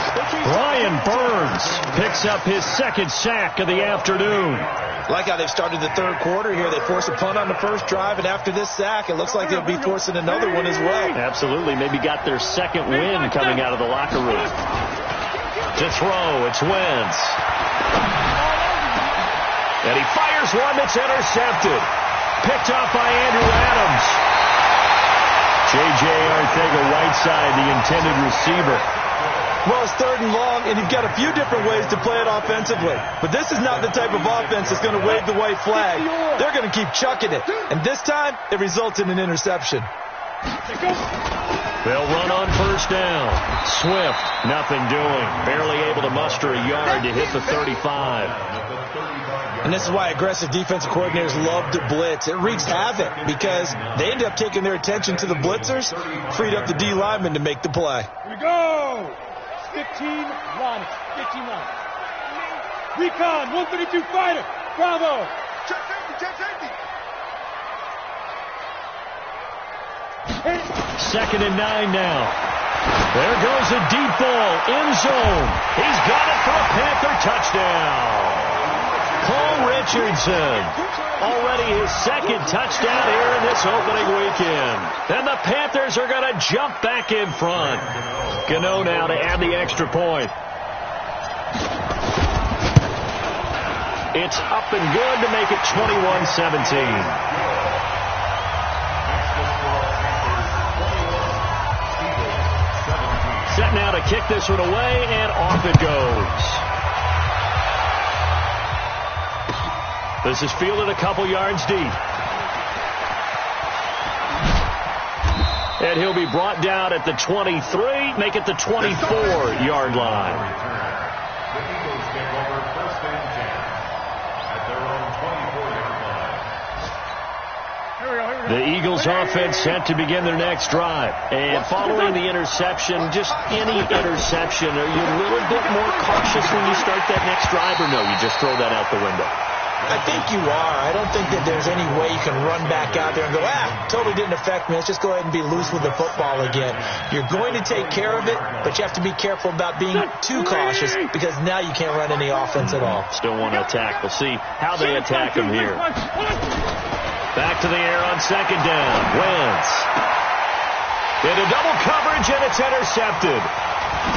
Brian Burns picks up his 2nd sack of the afternoon. Like how they've started the 3rd quarter here. They force a punt on the 1st drive, and after this sack, it looks like they'll be forcing another one as well. Absolutely. Maybe got their 2nd win coming out of the locker room. To throw, it's Wentz. And he fires one that's intercepted. Picked off by Andrew Adams. J.J. Arcega-Whiteside, the intended receiver. Well, it's 3rd and long, and you've got a few different ways to play it offensively. But this is not the type of offense that's going to wave the white flag. They're going to keep chucking it. And this time, it results in an interception. They'll run on 1st down. Swift, nothing doing. Barely able to muster a yard to hit the 35. And this is why aggressive defensive coordinators love to blitz. It wreaks havoc because they end up taking their attention to the blitzers, freed up the D lineman to make the play. Here we go. 15 line. 15 line. Recon, 132 fighter. Bravo. Check safety. 2nd and 9 now. There goes a deep ball, end zone. He's got it for a Panther touchdown. Paul Richardson, already his 2nd touchdown here in this opening weekend. And the Panthers are going to jump back in front. Gano now to add the extra point. It's up and good to make it 21-17. Set now to kick this one away, and off it goes. This is fielded a couple yards deep. And he'll be brought down at the 23, make it the 24-yard line. The Eagles take over 1st and 10 at their own 24-yard line. The Eagles offense set to begin their next drive. And following the interception, just any interception, are you a little bit more cautious when you start that next drive, or no, you just throw that out the window? I think you are. I don't think that there's any way you can run back out there and go, totally didn't affect me. Let's just go ahead and be loose with the football again. You're going to take care of it, but you have to be careful about being too cautious because now you can't run any offense at all. Still want to attack. We'll see how they attack him here. Back to the air on 2nd down. Wentz. Into double coverage, and it's intercepted.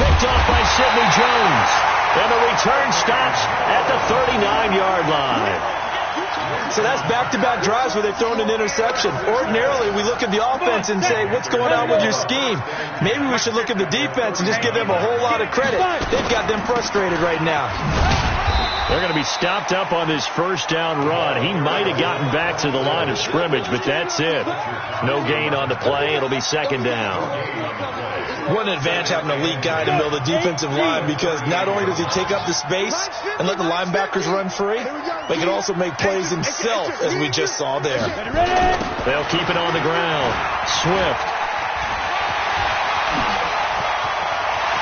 Picked off by Sidney Jones. And the return stops at the 39-yard line. So that's back-to-back drives where they've thrown an interception. Ordinarily, we look at the offense and say, what's going on with your scheme? Maybe we should look at the defense and just give them a whole lot of credit. They've got them frustrated right now. They're going to be stopped up on this first down run. He might have gotten back to the line of scrimmage, but that's it. No gain on the play. It'll be second down. What an advantage having a lead guy to build a defensive line, because not only does he take up the space and let the linebackers run free, but he can also make plays himself, as we just saw there. They'll keep it on the ground. Swift.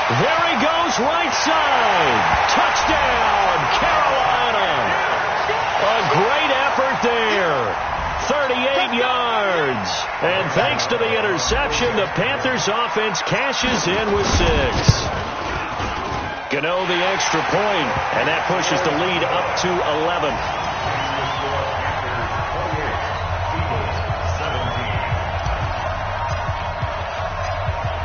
There he goes, right side. Touchdown, Carolina. A great effort there. 38 yards. And thanks to the interception, the Panthers offense cashes in with 6. Gano the extra point, and that pushes the lead up to 11.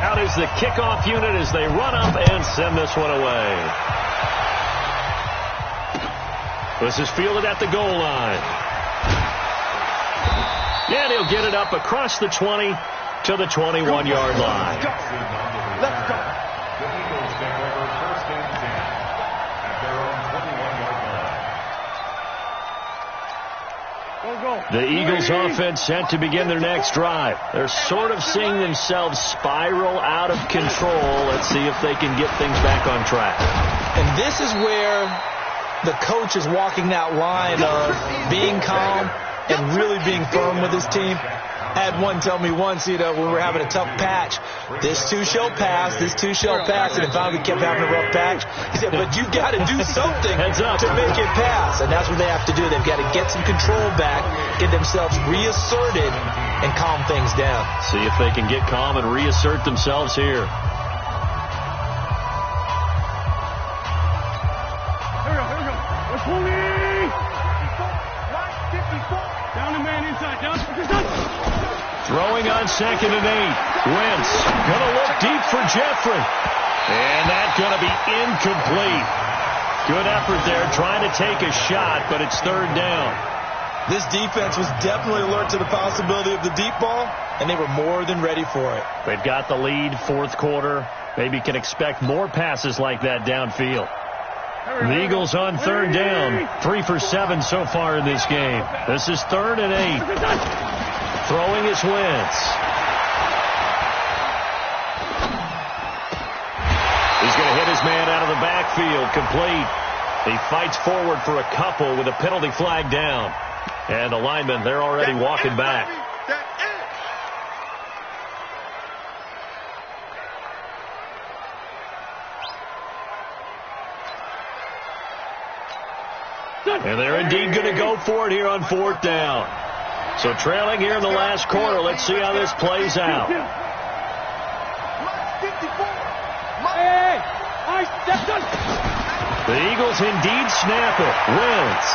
Out is the kickoff unit as they run up and send this one away. This is fielded at the goal line. And he'll get it up across the 20 to the 21-yard line. Let's go. The Eagles take over first and 10 at their own 21-yard line. The Eagles offense set to begin their next drive. They're sort of seeing themselves spiral out of control. Let's see if they can get things back on track. And this is where the coach is walking that line of being calm and really being firm with his team. I had one tell me once, when we were having a tough patch, this too shall pass, this too shall pass, and finally we kept having a rough patch. He said, but you got to do something to make it pass, and that's what they have to do. They've got to get some control back, get themselves reasserted, and calm things down. See if they can get calm and reassert themselves here. Here we go. We're pulling. Down the man inside. Down. Throwing on 2nd and 8. Wentz going to look deep for Jeffrey. And that's going to be incomplete. Good effort there trying to take a shot, but it's 3rd down. This defense was definitely alert to the possibility of the deep ball, and they were more than ready for it. They've got the lead, 4th quarter. Maybe can expect more passes like that downfield. The Eagles on 3rd down. 3 for 7 so far in this game. This is 3rd and 8. Throwing is Wentz. He's going to hit his man out of the backfield. Complete. He fights forward for a couple with a penalty flag down. And the linemen, they're already walking back. And they're indeed going to go for it here on 4th down. So trailing here in the last quarter. Let's see how this plays out. The Eagles indeed snap it. Wentz.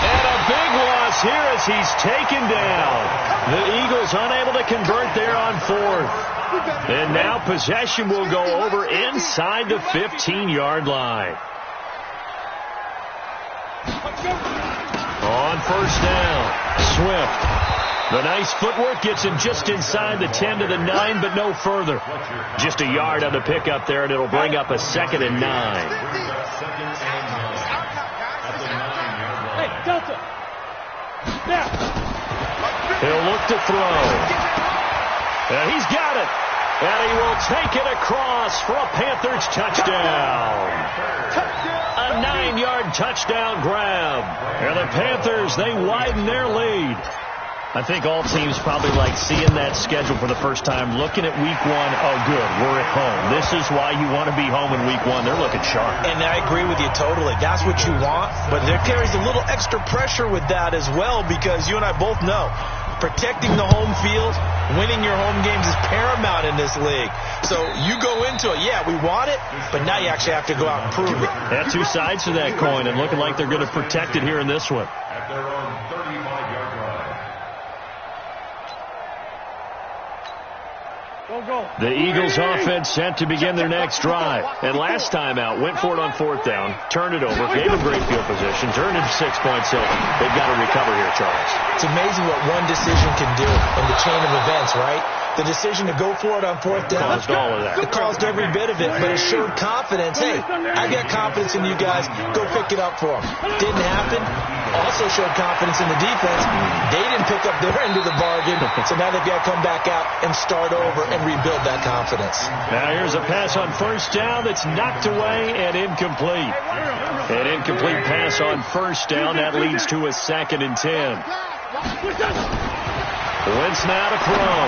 And a big loss here as he's taken down. The Eagles unable to convert there on 4th. And now possession will go over inside the 15-yard line. On 1st down, Swift. The nice footwork gets him just inside the 10 to the 9, but no further. Just a yard on the pickup there, and it'll bring up a 2nd and 9. Hey, Delta. Now. He'll look to throw. And he's got it. And he will take it across for a Panthers touchdown. A 9-yard touchdown grab. And the Panthers, they widen their lead. I think all teams probably like seeing that schedule for the first time, looking at week 1. Oh, good, we're at home. This is why you want to be home in week 1. They're looking sharp. And I agree with you totally. That's what you want. But there carries a little extra pressure with that as well, because you and I both know protecting the home field, winning your home games is paramount in this league. So you go into it, yeah, we want it, but now you actually have to go out and prove it. Yeah, 2 sides to that coin, and looking like they're going to protect it here in this one. At their own 35-yard line. The Eagles offense set to begin their next drive. And last time out, went for it on 4th down, turned it over, gave them great field position, turned into 6 points. So they've got to recover here, Charles. It's amazing what one decision can do in the chain of events, right? The decision to go for it on 4th down. Caused all of that. It caused every bit of it, but it showed confidence. Hey, I got confidence in you guys. Go pick it up for them. Didn't happen. Also showed confidence in the defense. They didn't pick up their end of the bargain, so now they've got to come back out and start over and rebuild that confidence. Now here's a pass on 1st down that's knocked away and incomplete. An incomplete pass on 1st down. That leads to a 2nd and 10. Wentz now to throw.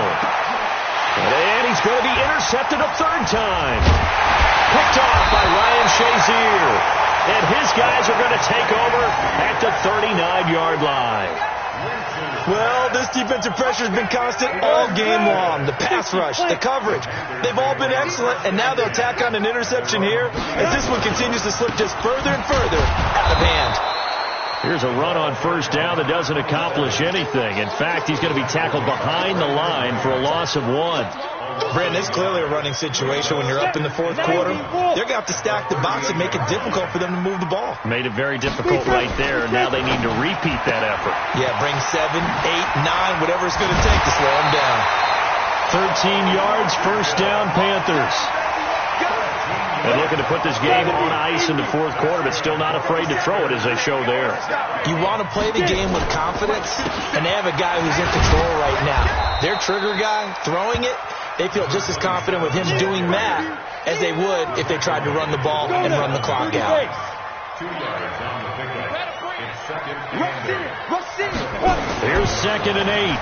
And he's going to be intercepted a 3rd time. Picked off by Ryan Shazier. And his guys are going to take over at the 39-yard line. Well, this defensive pressure has been constant all game long. The pass rush, the coverage, they've all been excellent, and now they'll tack on an interception here as this one continues to slip just further and further out of hand. Here's a run on 1st down that doesn't accomplish anything. In fact, he's going to be tackled behind the line for a loss of 1. Brandon, it's clearly a running situation when you're up in the 4th quarter. They're going to have to stack the box and make it difficult for them to move the ball. Made it very difficult right there. Now they need to repeat that effort. Yeah, bring 7, 8, 9, whatever it's going to take to slow them down. 13 yards, 1st down, Panthers. They're looking to put this game on ice in the 4th quarter, but still not afraid to throw it as they show there. You want to play the game with confidence, and they have a guy who's in control right now. Their trigger guy, throwing it, they feel just as confident with him doing that as they would if they tried to run the ball and run the clock out. 2 yards on the pickup. It's 2nd and 8. Here's 2nd and 8.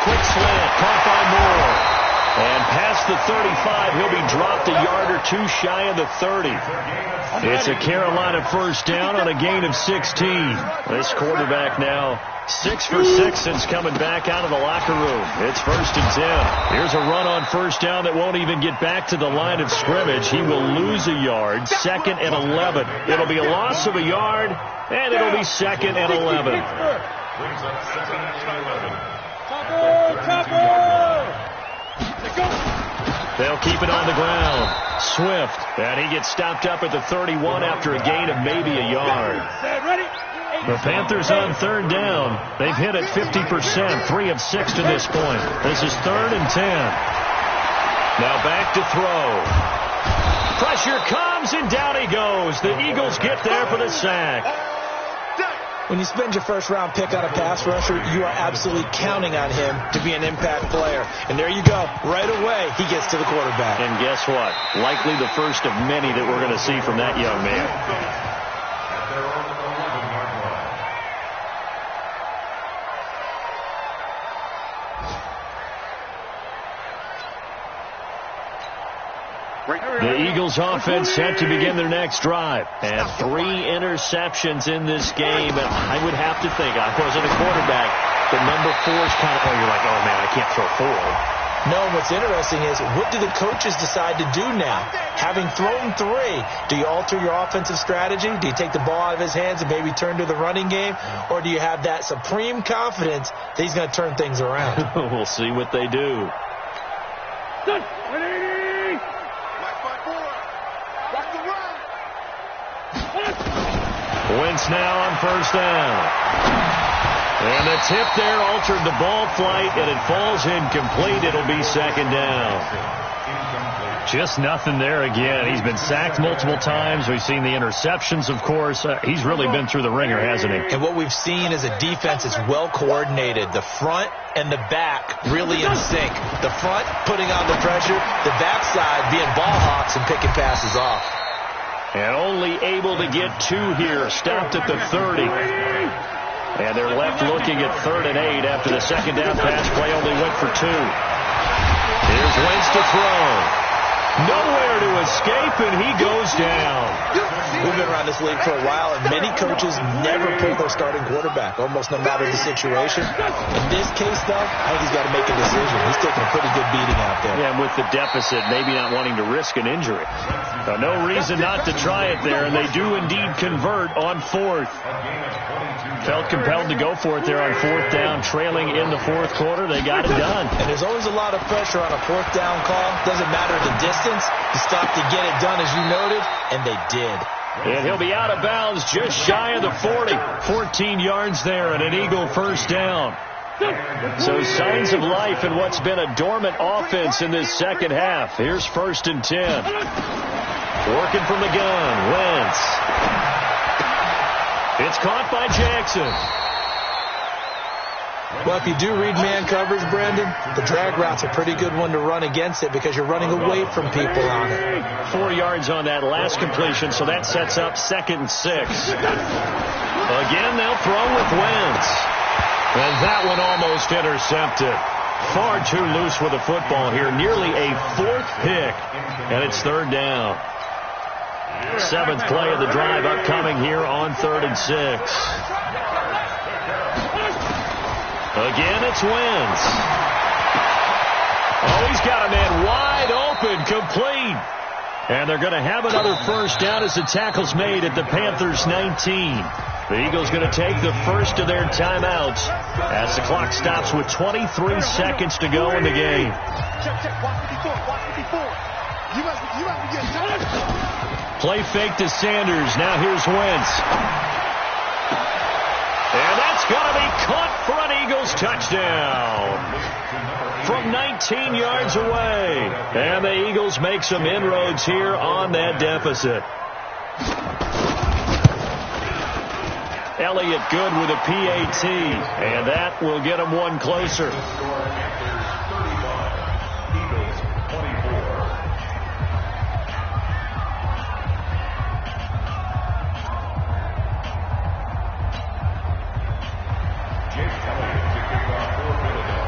Quick slant, caught by Moore. And past the 35, he'll be dropped a yard or 2 shy of the 30. It's a Carolina 1st down on a gain of 16. This quarterback now 6 for 6 since coming back out of the locker room. It's 1st and 10. Here's a run on 1st down that won't even get back to the line of scrimmage. He will lose a yard. 2nd and 11. It'll be a loss of a yard, and it'll be 2nd and 11. Brings up 2nd and 11. They'll keep it on the ground. Swift, and he gets stopped up at the 31 after a gain of maybe a yard. The Panthers on 3rd down. They've hit it 50%, 3 of 6 to this point. This is 3rd and 10. Now back to throw. Pressure comes, and down he goes. The Eagles get there for the sack. When you spend your 1st-round pick on a pass rusher, you are absolutely counting on him to be an impact player. And there you go. Right away, he gets to the quarterback. And guess what? Likely the first of many that we're going to see from that young man. At their own 11-yard line. The Eagles offense set to begin their next drive. And 3 interceptions in this game. And I would have to think, I wasn't a quarterback, but number 4 is kind of, you're like, oh man, I can't throw 4. No, what's interesting is, what do the coaches decide to do now? Having thrown 3, do you alter your offensive strategy? Do you take the ball out of his hands and maybe turn to the running game? Or do you have that supreme confidence that he's going to turn things around? We'll see what they do. Wentz now on 1st down. And the tip there altered the ball flight, and it falls incomplete. It'll be 2nd down. Just nothing there again. He's been sacked multiple times. We've seen the interceptions, of course. He's really been through the ringer, hasn't he? And what we've seen is a defense that's well coordinated. The front and the back really in sync. The front putting on the pressure, the backside being ball hawks and picking passes off. And only able to get 2 here. Stopped at the 30. And they're left looking at 3rd and 8 after the 2nd down pass play only went for 2. Here's Wentz to throw. Nowhere to escape, and he goes down. We've been around this league for a while, and many coaches never pull their starting quarterback, almost no matter the situation. In this case, though, I think he's got to make a decision. He's taking a pretty good beating out there. Yeah, and with the deficit, maybe not wanting to risk an injury. No reason not to try it there, and they do indeed convert on 4th. Felt compelled to go for it there on 4th down, trailing in the 4th quarter. They got it done. And there's always a lot of pressure on a 4th down call. Doesn't matter the distance. You stop to get it done, as you noted, and they did. And he'll be out of bounds just shy of the 40. 14 yards there and an Eagle first down. So signs of life in what's been a dormant offense in this second half. Here's 1st and 10. Working from the gun, Wentz. It's caught by Jackson. Well, if you do read man coverage, Brandon, the drag route's a pretty good one to run against it because you're running away from people on it. 4 yards on that last completion, so that sets up 2nd and 6. Again, they'll throw with Wentz. And that one almost intercepted. Far too loose with the football here. Nearly a 4th pick, and it's 3rd down. 7th play of the drive upcoming here on 3rd and 6. Again, it's Wentz. Oh, he's got a man wide open, complete. And they're going to have another first down as the tackle's made at the Panthers' 19. The Eagles going to take the first of their timeouts as the clock stops with 23 seconds to go in the game. Play fake to Sanders. Now here's Wentz. And that's going to be caught for an Eagles touchdown from 19 yards away. And the Eagles make some inroads here on that deficit. Elliott good with a PAT, and that will get him one closer.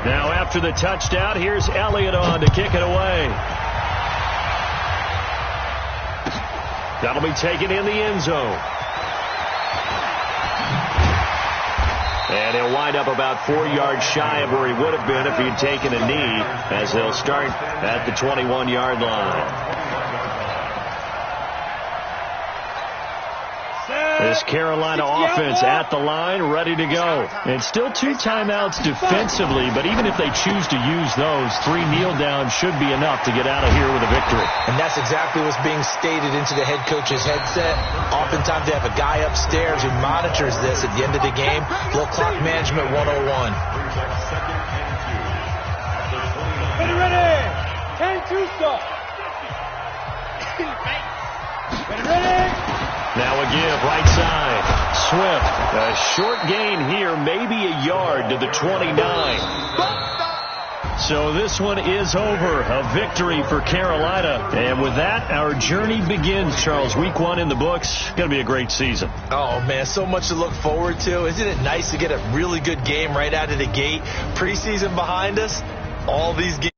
Now after the touchdown, here's Elliott on to kick it away. That'll be taken in the end zone. And he'll wind up about 4 yards shy of where he would have been if he'd taken a knee, as he'll start at the 21-yard line. This Carolina offense at the line, ready to go. And still 2 timeouts defensively, but even if they choose to use those, 3 kneel downs should be enough to get out of here with a victory. And that's exactly what's being stated into the head coach's headset. Oftentimes they have a guy upstairs who monitors this at the end of the game. Little clock management 101. Ready? 10-2 stop. Ready? Now a give, right side. Swift, a short gain here, maybe a yard to the 29. So this one is over. A victory for Carolina. And with that, our journey begins, Charles. Week 1 in the books. Going to be a great season. Oh, man, so much to look forward to. Isn't it nice to get a really good game right out of the gate? Preseason behind us, all these games.